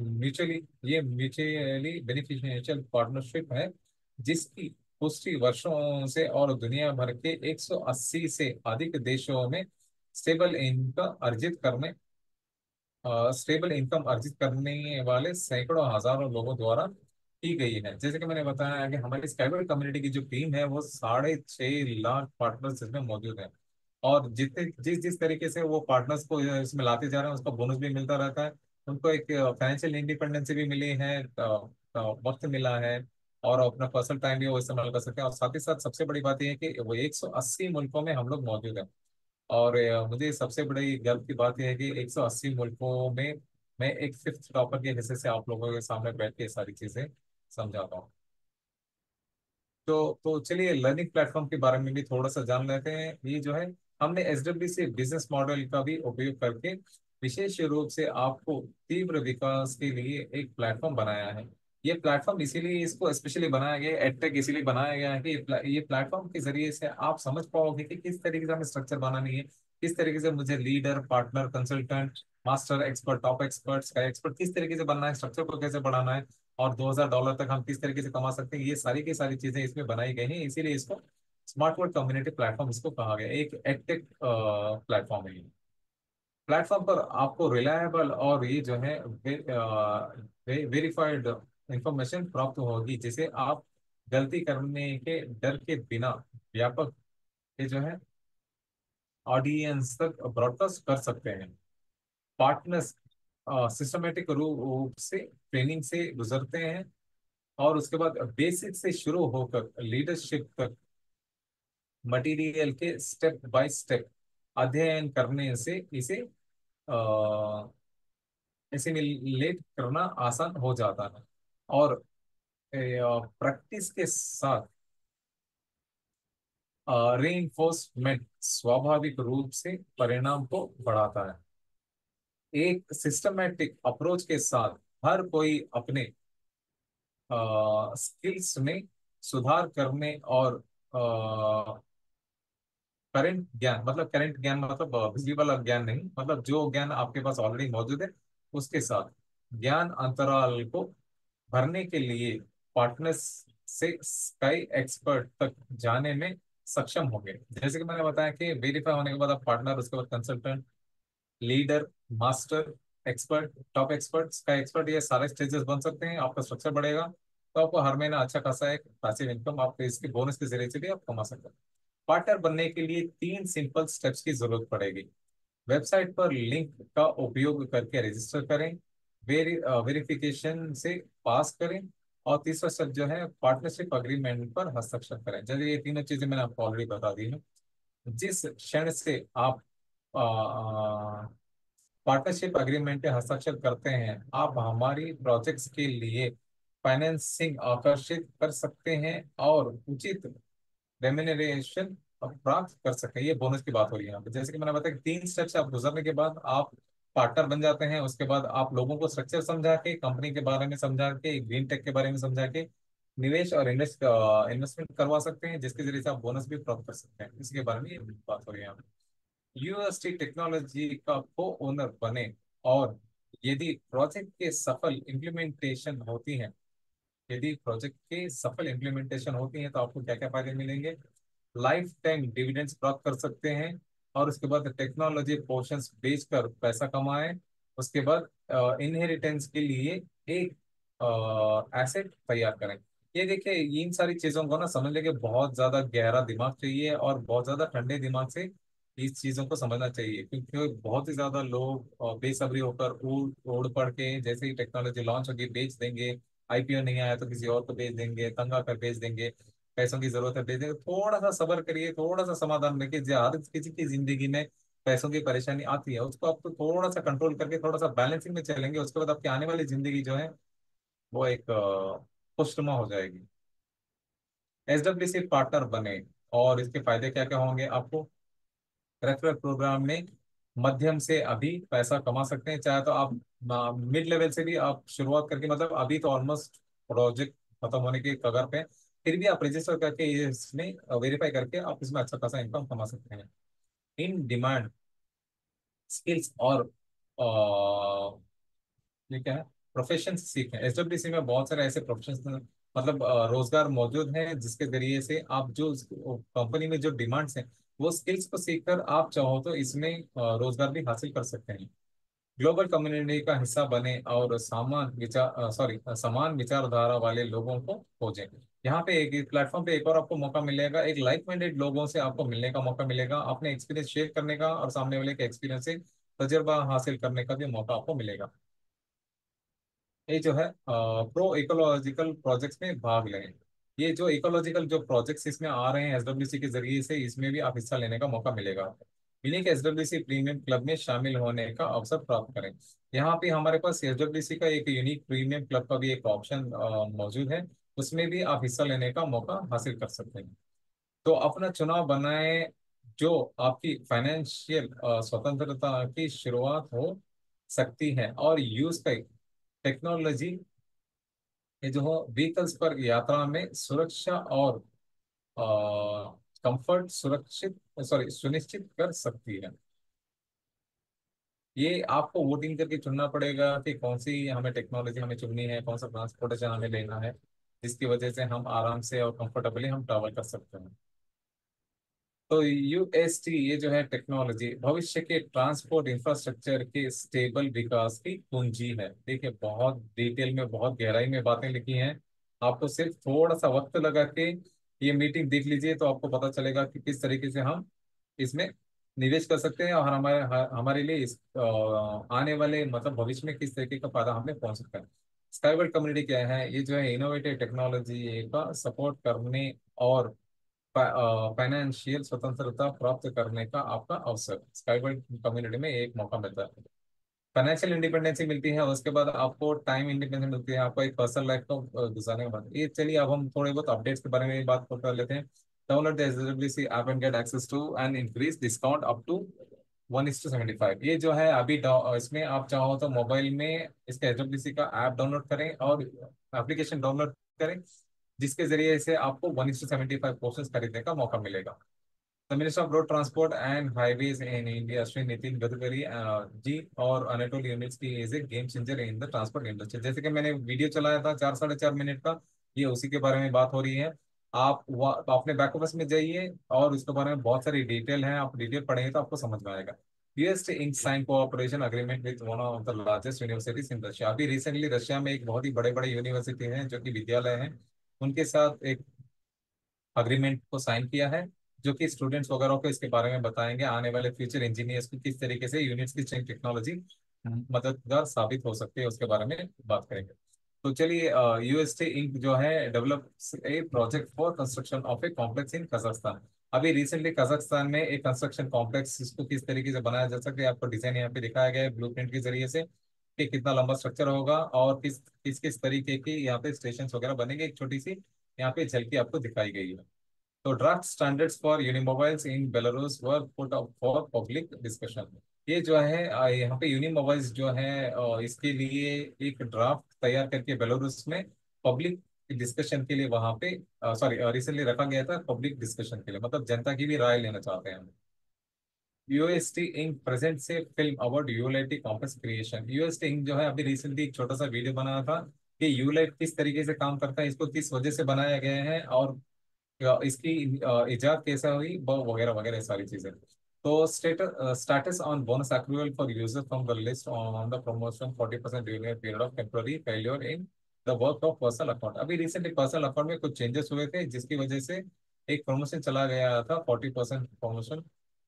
म्यूचुअली ये म्यूचुअली बेनिफिशियल पार्टनरशिप है, जिसकी पुष्टि वर्षों से और दुनिया भर के 180 से अधिक देशों में स्टेबल इनकम अर्जित करने स्टेबल इनकम अर्जित करने वाले सैकड़ों हजारों लोगों द्वारा की गई है। जैसे कि मैंने बताया कि हमारी स्काईवेल कम्युनिटी की जो टीम है वो 6.5 लाख पार्टनर्स इसमें मौजूद है। और जितने जिस जिस तरीके से वो पार्टनर्स को इसमें लाते जा रहे हैं उसका बोनस भी मिलता रहता है। उनको एक फाइनेंशियल इंडिपेंडेंस भी मिली है, वक्त मिला है, और अपना पर्सनल टाइम भी वो इस्तेमाल कर सकते हैं। और साथ ही साथ सबसे बड़ी बात यह है कि वो 180 मुल्कों में हम लोग मौजूद हैं। और मुझे सबसे बड़ी गर्व की बात यह है कि 180 मुल्कों में मैं एक फिफ्थ टॉपर के हिस्से से आप लोगों के सामने बैठ के ये सारी चीजें समझाता हूँ। तो चलिए लर्निंग प्लेटफॉर्म के बारे में भी थोड़ा सा जान लेते हैं। ये जो है हमने एसडब्ल्यू से बिजनेस मॉडल का भी उपयोग करके विशेष रूप से आपको तीव्र विकास के लिए एक प्लेटफॉर्म बनाया है। ये प्लेटफॉर्म इसीलिए इसको स्पेशली बनाया गया है, एडटेक इसीलिए बनाया गया है कि ये प्लेटफॉर्म के जरिए से आप समझ पाओगे कि किस तरीके से हमें स्ट्रक्चर बनानी है, किस तरीके से मुझे leader, partner, consultant, master, expert, top experts का एक्सपर्ट किस तरीके से बनना है, स्ट्रक्चर को कैसे बढ़ाना है, और $2000 तक हम किस तरीके से कमा सकते हैं। ये सारी की सारी चीजें इसमें बनाई गई हैं, इसीलिए इसको स्मार्ट वर्ल्ड कम्युनिटी प्लेटफॉर्म इसको कहा गया है। एक एडटेक प्लेटफॉर्म है ये। प्लेटफॉर्म पर आपको रिलायबल और ये जो है वेरीफाइड इंफॉर्मेशन प्राप्त होगी, जिसे आप गलती करने के डर के बिना व्यापक ये जो है ऑडियंस तक ब्रॉडकास्ट कर सकते हैं। पार्टनर्स सिस्टमेटिक रूप से ट्रेनिंग से गुजरते हैं, और उसके बाद बेसिक से शुरू होकर लीडरशिप तक मटेरियल के स्टेप बाय स्टेप अध्ययन करने से इसे एसिमिलेट करना आसान हो जाता है। और प्रैक्टिस के साथ रीइंफोर्समेंट स्वाभाविक रूप से परिणाम को बढ़ाता है। एक सिस्टमेटिक अप्रोच के साथ हर कोई अपने स्किल्स में सुधार करने और करंट ज्ञान मतलब बिजली वाला ज्ञान नहीं, मतलब जो ज्ञान आपके पास ऑलरेडी मौजूद है उसके साथ ज्ञान अंतराल को भरने के लिए पार्टनर्स से स्काई एक्सपर्ट तक जाने में सक्षम होंगे। जैसे कि मैंने बताया कि वेरीफाई होने के बाद आप पार्टनर, उसके बाद consultant, leader, master, expert, top expert, sky expert, ये सारे स्टेजेस बन सकते हैं। आपका स्ट्रक्चर बढ़ेगा तो आपको हर महीना अच्छा खासा एक पैसिव इनकम आपको इसके बोनस के जरिए से भी आप कमा सकते हैं। पार्टनर बनने के लिए 3 सिंपल स्टेप्स की जरूरत पड़ेगी। वेबसाइट पर लिंक का उपयोग करके रजिस्टर करें, वेरिफिकेशन से पास करें, और तीसरा स्टेप जो है पार्टनरशिप अग्रीमेंट पर हस्ताक्षर करें। चलिए ये तीनों चीजें मैंने आपको ऑलरेडी बता दी हैं। जिस क्षण से आप पार्टनरशिप अग्रीमेंट पे हस्ताक्षर करते हैं आप हमारी प्रोजेक्ट्स के लिए फाइनेंसिंग आकर्षित कर सकते हैं और उचित रेम्यूनरेशन प्राप्त कर सकें। ये बोनस की बात हो रही है यहाँ पे। जैसे कि मैंने बताया कि 3 स्टेप से आप गुजरने के बाद आप पार्टनर बन जाते हैं। उसके बाद आप लोगों को स्ट्रक्चर समझा के, कंपनी के बारे में समझा के, ग्रीन टेक के बारे में समझा के निवेश और इन्वेस्टमेंट करवा सकते हैं, जिसके जरिए से आप बोनस भी प्राप्त कर सकते हैं। इसके बारे में ये बात हो रही है यहाँ पे। यूएसटी टेक्नोलॉजी का को ओनर बने, और यदि प्रोजेक्ट के सफल इम्प्लीमेंटेशन होती है, यदि प्रोजेक्ट की सफल इम्प्लीमेंटेशन होती है तो आपको क्या क्या फायदे मिलेंगे। लाइफ टाइम डिविडेंड्स प्राप्त कर सकते हैं, और उसके बाद टेक्नोलॉजी पोर्शंस बेचकर पैसा कमाएं। उसके बाद इनहेरिटेंस के लिए एक एसेट तैयार करें। ये देखिए, इन सारी चीजों को ना समझने के बहुत ज्यादा गहरा दिमाग चाहिए, और बहुत ज्यादा ठंडे दिमाग से इस चीजों को समझना चाहिए, क्योंकि बहुत ही ज्यादा लोग बेसब्री होकर उड़ उड़ पड़ के जैसे ही टेक्नोलॉजी लॉन्च होगी बेच देंगे। आईपीओ नहीं आया तो किसी और को बेच देंगे, तंग आकर बेच देंगे। पैसों की जरूरत है बेच देंगे। थोड़ा सा सब्र करिए, थोड़ा सा समाधान रखिए। हर किसी की जिंदगी में पैसों की परेशानी आती है, उसको आपको थोड़ा सा कंट्रोल करके थोड़ा सा बैलेंसिंग में चलेंगे, उसके बाद आपकी आने वाली जिंदगी जो है वो एक खुशनुमा हो जाएगी। एसडब्ल्यूसी पार्टनर बने, और इसके फायदे क्या क्या होंगे आपको। रेफरल प्रोग्राम में मध्यम से अभी पैसा कमा सकते हैं। चाहे तो आप मिड लेवल से भी आप शुरुआत करके, मतलब अभी तो ऑलमोस्ट प्रोजेक्ट खत्म होने के कगार पे हैं, फिर भी आप रजिस्टर करके इसमें वेरीफाई करके आप इसमें अच्छा खासा इनकम कमा सकते हैं। इन डिमांड स्किल्स और ये क्या है, प्रोफेशन सीखें। एसडब्ल्यूसी में बहुत सारे ऐसे प्रोफेशन, मतलब रोजगार मौजूद हैं, जिसके जरिए से आप जो कंपनी में जो डिमांड्स हैं वो स्किल्स को सीखकर आप चाहो तो इसमें रोजगार भी हासिल कर सकते हैं। ग्लोबल कम्युनिटी का हिस्सा बने, और समान विचारधारा वाले लोगों को खोजें। यहाँ पे एक प्लेटफॉर्म पे एक और आपको मौका मिलेगा, एक लाइक माइंडेड लोगों से आपको मिलने का मौका मिलेगा, अपने एक्सपीरियंस शेयर करने का, और सामने वाले के एक्सपीरियंस से तजुर्बा हासिल करने का भी मौका आपको मिलेगा। ये जो है प्रो इकोलॉजिकल प्रोजेक्ट्स में भाग लें। ये जो इकोलॉजिकल जो प्रोजेक्ट्स इसमें आ रहे हैं एसडब्ल्यूसी के जरिए से, इसमें भी आप हिस्सा लेने का मौका मिलेगा। यूनिक एसडब्ल्यूसी प्रीमियम क्लब में शामिल होने का अवसर प्राप्त करें। यहाँ पे हमारे पास एसडब्ल्यूसी का एक यूनिक प्रीमियम क्लब का भी एक ऑप्शन मौजूद है। उसमें भी आप हिस्सा लेने का मौका हासिल कर सकते हैं। तो अपना चुनाव बनाए, जो आपकी फाइनेंशियल स्वतंत्रता की शुरुआत हो सकती है, और यूज का टेक्नोलॉजी, ये जो हो व्हीकल्स पर यात्रा में सुरक्षा और कंफर्ट सुरक्षित सॉरी सुनिश्चित कर सकती है। ये आपको वोटिंग करके चुनना पड़ेगा कि कौन सी हमें टेक्नोलॉजी हमें चुननी है, कौन सा ट्रांसपोर्टेशन हमें लेना है, जिसकी वजह से हम आराम से और कंफर्टेबली हम ट्रैवल कर सकते हैं। तो यूएसटी ये जो है टेक्नोलॉजी भविष्य के ट्रांसपोर्ट इंफ्रास्ट्रक्चर के स्टेबल विकास की कुंजी है। देखिए, बहुत डिटेल में बहुत गहराई में बातें लिखी हैं। आपको सिर्फ थोड़ा सा वक्त लगा के ये मीटिंग देख लीजिए तो आपको पता चलेगा कि किस तरीके से हम इसमें निवेश कर सकते हैं, और हमारे लिए इस आने वाले मतलब भविष्य में किस तरीके का फायदा हमें पहुंच सकता है। स्काईवर्ड कम्युनिटी क्या है, ये जो है इनोवेटिव टेक्नोलॉजी का सपोर्ट करने और फाइनेंशियल स्वतंत्रता प्राप्त करने का आपका अवसर स्काईवर्ड कम्युनिटी में एक मौका मिलता है। फाइनेंशियल इंडिपेंडेंसी मिलती है, उसके बाद आपको टाइम इंडिपेंडेंस मिलती है, आपको एक पर्सनल लाइफ को गुजारने के बाद। ये चलिए अब हम थोड़े बहुत अपडेट्स के बारे में भी बात कर लेते हैं। Download the SWC app and get access to an increase discount up to 1:75। ये जो है अभी इसमें आप चाहो तो मोबाइल में इसके एसडब्ल्यूसी का ऐप डाउनलोड करें और एप्लीकेशन डाउनलोड करें, जिसके जरिए से आपको 1:75 पोर्शन खरीदने का मौका मिलेगा। The minister of road transport and highways in India Shri Nitin Gadkari ji और अनेटोल यूनिट्स की is a game changer in the transport industry. जैसे कि मैंने वीडियो चलाया था 4 साढ़े 4 मिनट का, ये उसी के बारे में बात हो रही है। आप अपने बैक ऑफिस में जाइए और इसके बारे में बहुत सारी डिटेल है, आप डिटेल पढ़ेंगे तो आपको समझ में आएगा। UST inc sign cooperation agreement with one of the largest universities in Russia. अभी रिसेंटली रशिया में एक बहुत ही बड़े बड़े यूनिवर्सिटी हैं जो कि विद्यालय हैं, उनके साथ एक अग्रीमेंट को साइन किया है, जो कि स्टूडेंट्स वगैरह को इसके बारे में बताएंगे, आने वाले फ्यूचर इंजीनियर्स को किस तरीके से यूनिट्स की चेन टेक्नोलॉजी मददगार साबित हो सकती है उसके बारे में बात करेंगे। तो चलिए, यूएसटी इंक जो है develops A project for construction of a complex in Kazakhstan. अभी रिसेंटली कजाकिस्तान में एक कंस्ट्रक्शन कॉम्प्लेक्स, इसको किस तरीके से बनाया जा सकता है आपको डिजाइन यहाँ पे दिखाया गया है ब्लूप्रिंट के जरिए से, कि कितना लंबा स्ट्रक्चर होगा और किस किस किस तरीके की यहाँ पे स्टेशन वगैरह बनेंगे। एक छोटी सी यहाँ पे झलकी आपको दिखाई गई है। तो draft standards for unimobiles in Belarus were put up for public discussion. ये जो है यहाँ पे यूनिमोबाइल्स जो है इसके लिए एक ड्राफ्ट तैयार करके बेलारूस में पब्लिक डिस्कशन के लिए वहां पे सॉरी रिसेंटली रखा गया था पब्लिक डिस्कशन के लिए, मतलब जनता की भी राय लेना चाहते हैं हम। यूएसटी इंक प्रेजेंट से फिल्म अवार्ड यूलाइट कॉम्प्लेक्स क्रिएशन। यूएसटी इंक जो है अभी रिसेंटली एक छोटा सा वीडियो बनाया था कि यूलाइट किस तरीके से काम करता है, इसको किस वजह से बनाया गया है, और इसकी इजाद कैसे हुई, वो वगैरह वगैरह सारी चीजें। तो status on bonus accrual for user from the list on the promotion 40% during a period of temporary failure in the work of personal account. अभी रिसेंटली पर्सनल अकाउंट में कुछ चेंजेस हुए थे जिसकी वजह से एक प्रमोशन चला गया था 40% प्रमोशन,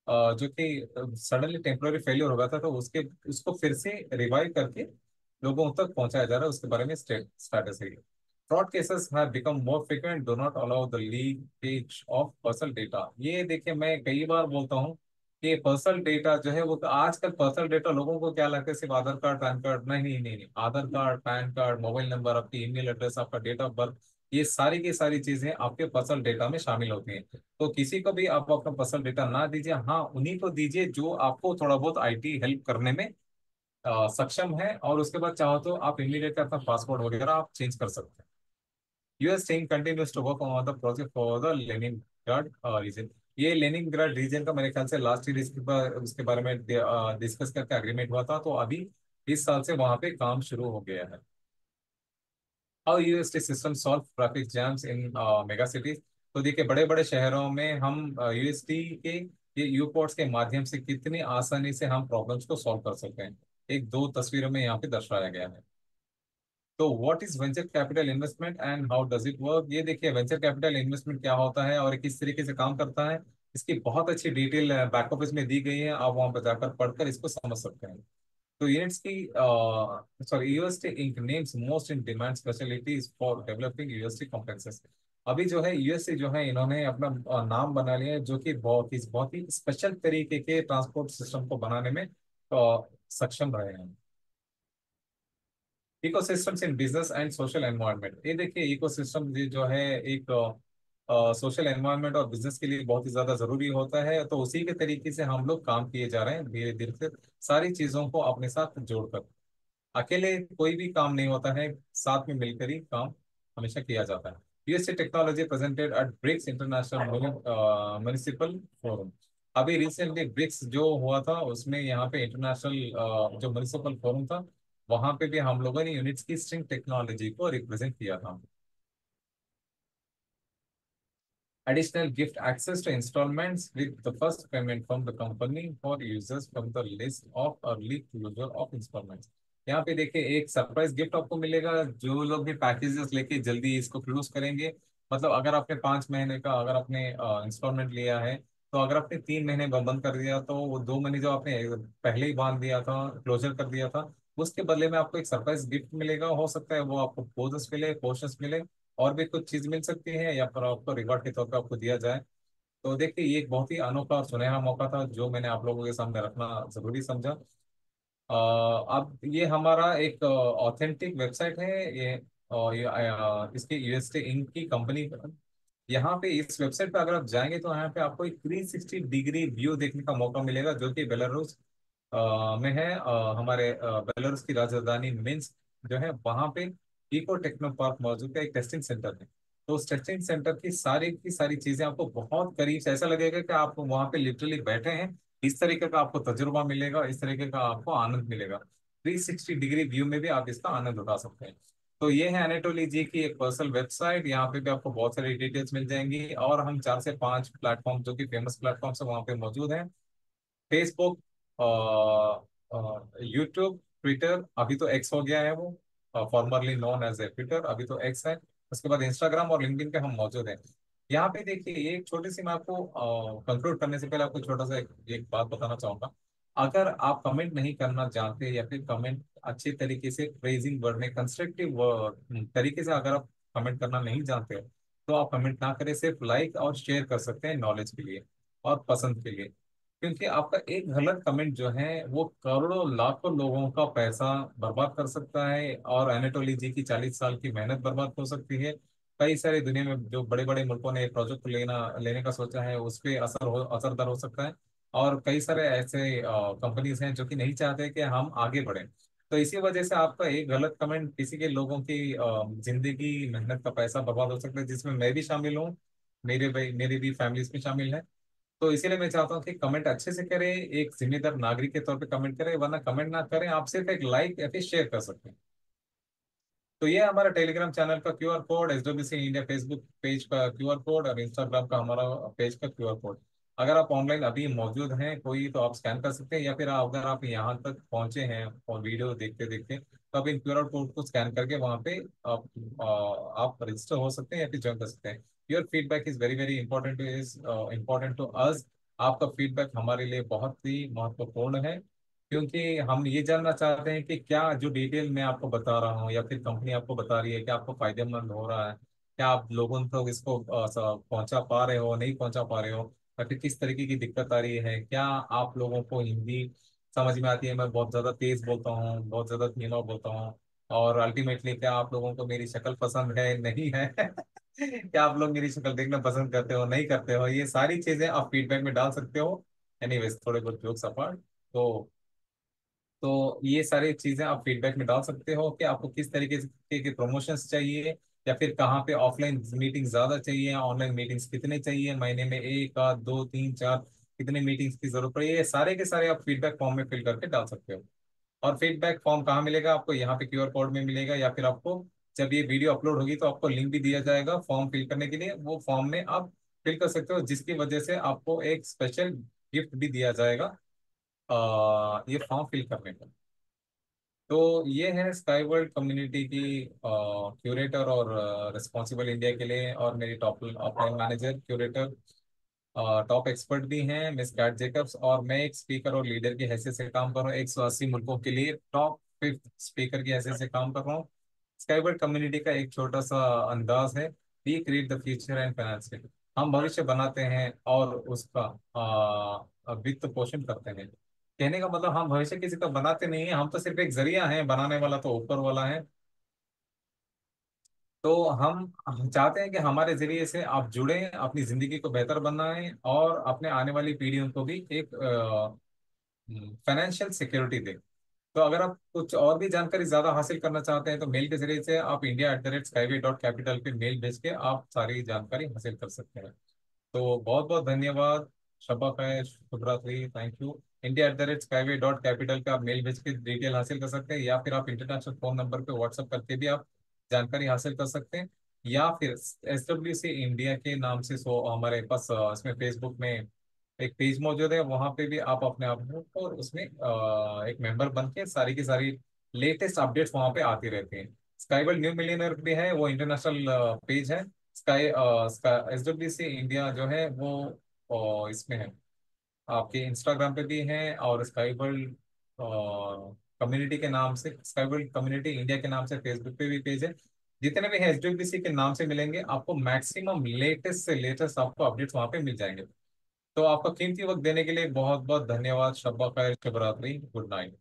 जो कि सडनली टेम्पररी फेलियर हो गया था, तो उसके उसको फिर से रिवाइव करके लोगों तक पहुंचाया जा रहा है, उसके बारे में स्टेटस है। Fraud cases have become more frequent, do not allow the leakage of personal data. ये देखिए मैं कई बार बोलता हूँ कि पर्सनल डेटा जो है वो तो आजकल पर्सनल डेटा लोगों को क्या लगता है सिर्फ आधार कार्ड पैन कार्ड, नहीं नहीं नहीं नहीं, Aadhaar card PAN card mobile number आपकी ईमेल एड्रेस आपका डेट ऑफ बर्थ, ये सारी की सारी चीजें आपके पर्सनल डेटा में शामिल होती हैं। तो किसी को भी आप अपना पर्सनल डेटा ना दीजिए, हाँ उन्हीं को दीजिए जो आपको थोड़ा बहुत आईटी हेल्प करने में सक्षम है, और उसके बाद चाहो तो आप इमीडिएट अपना पासवर्ड वगैरह आप चेंज कर सकते हैं। US team continues to work on the project for the Leningrad region. ये लेनिनग्राड रीजन का मेरे ख्याल से लास्ट ईयर उसके बारे में डिस्कस करके अग्रीमेंट हुआ था, तो अभी इस साल से वहां पे काम शुरू हो गया है। How UST system solve traffic jams in mega cities. तो देखिए बड़े बड़े शहरों में हम यूएसटी के ये यू पोर्ट्स के माध्यम से कितनी आसानी से हम प्रॉब्लम्स को सॉल्व कर सकते हैं, एक दो तस्वीरों में यहाँ पे दर्शाया गया है। तो what is venture capital investment and how does it work. ये देखिए वेंचर कैपिटल इन्वेस्टमेंट क्या होता है और किस तरीके से काम करता है, इसकी बहुत अच्छी डिटेल बैक ऑफिस में दी गई है, आप वहां पर जाकर पढ़कर इसको समझ सकते हैं। तो यूनिट्स की sorry UST inc names most in demand specialities for developing UST complexes. अभी जो है यूएसटी जो है इन्होंने अपना नाम बना लिया है जो कि बहुत ही स्पेशल तरीके के ट्रांसपोर्ट सिस्टम को बनाने में सक्षम रहे हैं। Ecosystems in business and social environment. ये देखिए इकोसिस्टम ये जो है एक सोशल एनवायरनमेंट और बिजनेस के लिए बहुत ही ज्यादा जरूरी होता है, तो उसी के तरीके से हम लोग काम किए जा रहे हैं धीरे धीरे से, सारी चीजों को अपने साथ जोड़कर। अकेले कोई भी काम नहीं होता है, साथ में मिलकर ही काम हमेशा किया जाता है। UST technology presented at BRICS international municipal forum. अभी रिसेंटली ब्रिक्स जो हुआ था उसमें यहाँ पे इंटरनेशनल जो म्युनिसिपल फोरम था, वहां पे भी हम लोगों ने यूनिट्स की स्ट्रिंग टेक्नोलॉजी को रिप्रेजेंट किया था। Additional gift access to installments with the first payment from the company for users from the list of early closure of installments। यहाँ पे देखिए एक सरप्राइज गिफ्ट आपको मिलेगा जो लोग भी पैकेजेस लेके जल्दी इसको क्लोज करेंगे। मतलब अगर आपने 5 महीने का अगर आपने इंस्टॉलमेंट लिया है, तो अगर आपने 3 महीने बंद कर दिया तो वो 2 महीने जो आपने पहले ही बांध दिया था, क्लोजर कर दिया था, उसके बदले में आपको एक सरप्राइज गिफ्ट मिलेगा। हो सकता है वो आपको बोनस मिले, पोर्शंस मिले, और भी कुछ चीज मिल सकती है, या फिर आपको रिवॉर्ड के तौर पे आपको दिया जाए। तो देखिए ये एक बहुत ही अनोखा और सुनहरा मौका था जो मैंने आप लोगों के सामने रखना जरूरी समझा। अब ये हमारा एक ऑथेंटिक वेबसाइट है, ये इसकी यूएसटी इंक की कंपनी। यहाँ पे इस वेबसाइट पे अगर आप जाएंगे तो यहाँ पे आपको एक 360 डिग्री व्यू देखने का मौका मिलेगा जो कि बेलारूस में है। हमारे बेलारूस की राजधानी मिन्स्क जो है वहाँ पे इको टेक्नो पार्क मौजूद है, एक टेस्टिंग सेंटर है। तो उस टेस्टिंग सेंटर की सारी चीजें आपको बहुत करीब से ऐसा लगेगा कि आप वहाँ पे लिटरली बैठे हैं। इस तरीके का आपको तजुर्बा मिलेगा, इस तरीके का आपको आनंद मिलेगा। 360 डिग्री व्यू में भी आप इसका आनंद उठा सकते हैं। तो ये है अनेटोली जी की एक पर्सनल वेबसाइट, यहाँ पे भी आपको बहुत सारी डिटेल्स मिल जाएंगी, और हम 4 से 5 प्लेटफॉर्म जो कि फेमस प्लेटफॉर्म है वहाँ पे मौजूद हैं। फेसबुक, यूट्यूब, ट्विटर, अभी तो एक्स हो गया है वो, formerly known as a Twitter, अभी तो एक्स है। उसके बाद इंस्टाग्राम और लिंक्डइन पे हम मौजूद हैं। यहाँ पे देखिए ये एक छोटी सी, मैं आपको कंक्लूड करने से पहले आपको छोटा सा एक बात बताना चाहूंगा। अगर आप कमेंट नहीं करना जानते, या फिर कमेंट अच्छे तरीके से फ्रेजिंग वर्ड में कंस्ट्रक्टिव तरीके से अगर आप कमेंट करना नहीं जानते, तो आप कमेंट ना करें, सिर्फ लाइक और शेयर कर सकते हैं नॉलेज के लिए और पसंद के लिए। क्योंकि आपका एक गलत कमेंट जो है वो करोड़ों लाखों लोगों का पैसा बर्बाद कर सकता है, और एनाटोली जी की 40 साल की मेहनत बर्बाद हो सकती है। कई सारी दुनिया में जो बड़े बड़े मुल्कों ने प्रोजेक्ट लेने का सोचा है उस पे असरदार हो सकता है। और कई सारे ऐसे कंपनीज हैं जो कि नहीं चाहते कि हम आगे बढ़ें। तो इसी वजह से आपका एक गलत कमेंट किसी के लोगों की जिंदगी मेहनत का पैसा बर्बाद हो सकता है, जिसमें मैं भी शामिल हूँ, मेरे भाई मेरी भी फैमिली में शामिल है। तो इसीलिए मैं चाहता हूँ कि कमेंट अच्छे से करें, एक जिम्मेदार नागरिक के तौर पे कमेंट करें, वरना कमेंट ना करें, आप सिर्फ एक लाइक या फिर शेयर कर सकते हैं। तो ये हमारा टेलीग्राम चैनल का QR code, SWC India Facebook page का क्यूआर कोड और इंस्टाग्राम का हमारा पेज का क्यूआर कोड। अगर आप ऑनलाइन अभी मौजूद हैं कोई, तो आप स्कैन कर सकते हैं, या फिर अगर आप यहाँ तक पहुंचे हैं और वीडियो देखते देखते, तो आप इन क्यूआर कोड को स्कैन करके वहाँ पे आप रजिस्टर हो सकते हैं या फिर ज्वाइन कर सकते हैं। Your feedback is very very important, is important to us. आपका फीडबैक हमारे लिए बहुत ही महत्वपूर्ण है, क्योंकि हम ये जानना चाहते हैं कि क्या जो डिटेल मैं आपको बता रहा हूँ या फिर कंपनी आपको बता रही है, क्या आपको फायदेमंद हो रहा है, क्या आप लोगों तक इसको पहुंचा पा रहे हो, नहीं पहुंचा पा रहे हो, या फिर किस तरीके की दिक्कत आ रही है, क्या आप लोगों को हिंदी समझ में आती है, मैं बहुत ज़्यादा तेज बोलता हूँ, बहुत ज़्यादा धीमा बोलता हूँ, और अल्टीमेटली क्या आप लोगों को मेरी शक्ल पसंद है नहीं है क्या आप लोग मेरी शक्ल देखना पसंद करते हो नहीं करते हो, ये सारी चीज़ें आप फीडबैक में डाल सकते हो। एनीवेज, थोड़े बहुत जोक्स अपार्ट, तो ये सारी चीजें आप फीडबैक में डाल सकते हो कि आपको किस तरीके के प्रमोशंस चाहिए, या फिर कहाँ पे ऑफलाइन मीटिंग ज्यादा चाहिए, ऑनलाइन मीटिंग्स कितने चाहिए, महीने में एक आध दो तीन चार कितने मीटिंग्स की जरूरत पड़ी है, ये सारे के सारे आप फीडबैक फॉर्म में फिल करके डाल सकते हो। और फीडबैक फॉर्म कहाँ मिलेगा आपको? यहाँ पे क्यूआर कोड में मिलेगा, या फिर आपको जब ये वीडियो अपलोड होगी तो आपको लिंक भी दिया जाएगा फॉर्म फिल करने के लिए, वो फॉर्म में आप फिल कर सकते हो, जिसकी वजह से आपको एक स्पेशल गिफ्ट भी दिया जाएगा ये फॉर्म फिल करने पर। तो ये है स्काई वर्ल्ड कम्युनिटी की क्यूरेटर और रिस्पॉन्सिबल इंडिया के लिए, और मेरी top offline manager curator top expert भी हैं मिस कैट जेकब्स, और मैं एक स्पीकर और लीडर की हैसियत से काम कर रहा हूँ, 180 मुल्कों के लिए टॉप 5th स्पीकर की हैसियत से काम कर रहा हूँ। स्काई वर्ल्ड कम्युनिटी का एक छोटा सा अंदाज है, we create the future and finance it. हम भविष्य बनाते हैं और उसका वित्त पोषण करते हैं। कहने का मतलब हम भविष्य किसी का बनाते नहीं हैं, हम तो सिर्फ एक जरिया हैं, बनाने वाला तो ऊपर वाला है। तो हम चाहते हैं कि हमारे जरिए से आप जुड़ें, अपनी जिंदगी को बेहतर बनाएं, और अपने आने वाली पीढ़ियों को भी एक फाइनेंशियल सिक्योरिटी दें। तो अगर आप कुछ और भी जानकारी ज्यादा हासिल करना चाहते हैं, तो मेल के जरिए से आप india@skyway.capital पे मेल भेज के आप सारी जानकारी हासिल कर सकते हैं। तो बहुत बहुत धन्यवाद। शब्बा खैर, शुभ रात्रि, थैंक यू। india@skyway.capital पे आप मेल भेज के डिटेल हासिल कर सकते हैं, या फिर आप इंटरनेशनल फोन नंबर पे व्हाट्सअप करके भी आप जानकारी हासिल कर सकते हैं, या फिर SWC इंडिया के नाम से सो हमारे पास इसमें फेसबुक में एक पेज मौजूद है, वहां पे भी आप अपने आप को उसमें एक मेंबर बन के सारी की सारी लेटेस्ट अपडेट्स वहां पे आती रहती हैं। स्काईवर्ल्ड न्यू मिलियनर भी है, वो इंटरनेशनल पेज है। स्काई SWC इंडिया जो है वो इसमें है, आपके इंस्टाग्राम पे भी है, और स्काई वर्ल्ड कम्युनिटी के नाम से, स्काई वर्ल्ड कम्युनिटी इंडिया के नाम से फेसबुक पे भी पेज है। जितने भी SWC के नाम से मिलेंगे आपको, मैक्सिमम लेटेस्ट से लेटेस्ट आपको अपडेट्स वहां पे मिल जाएंगे। तो आपका कीमती वक्त देने के लिए बहुत बहुत धन्यवाद। शब्बा खैर, शुभ रात्रि, गुड नाइट।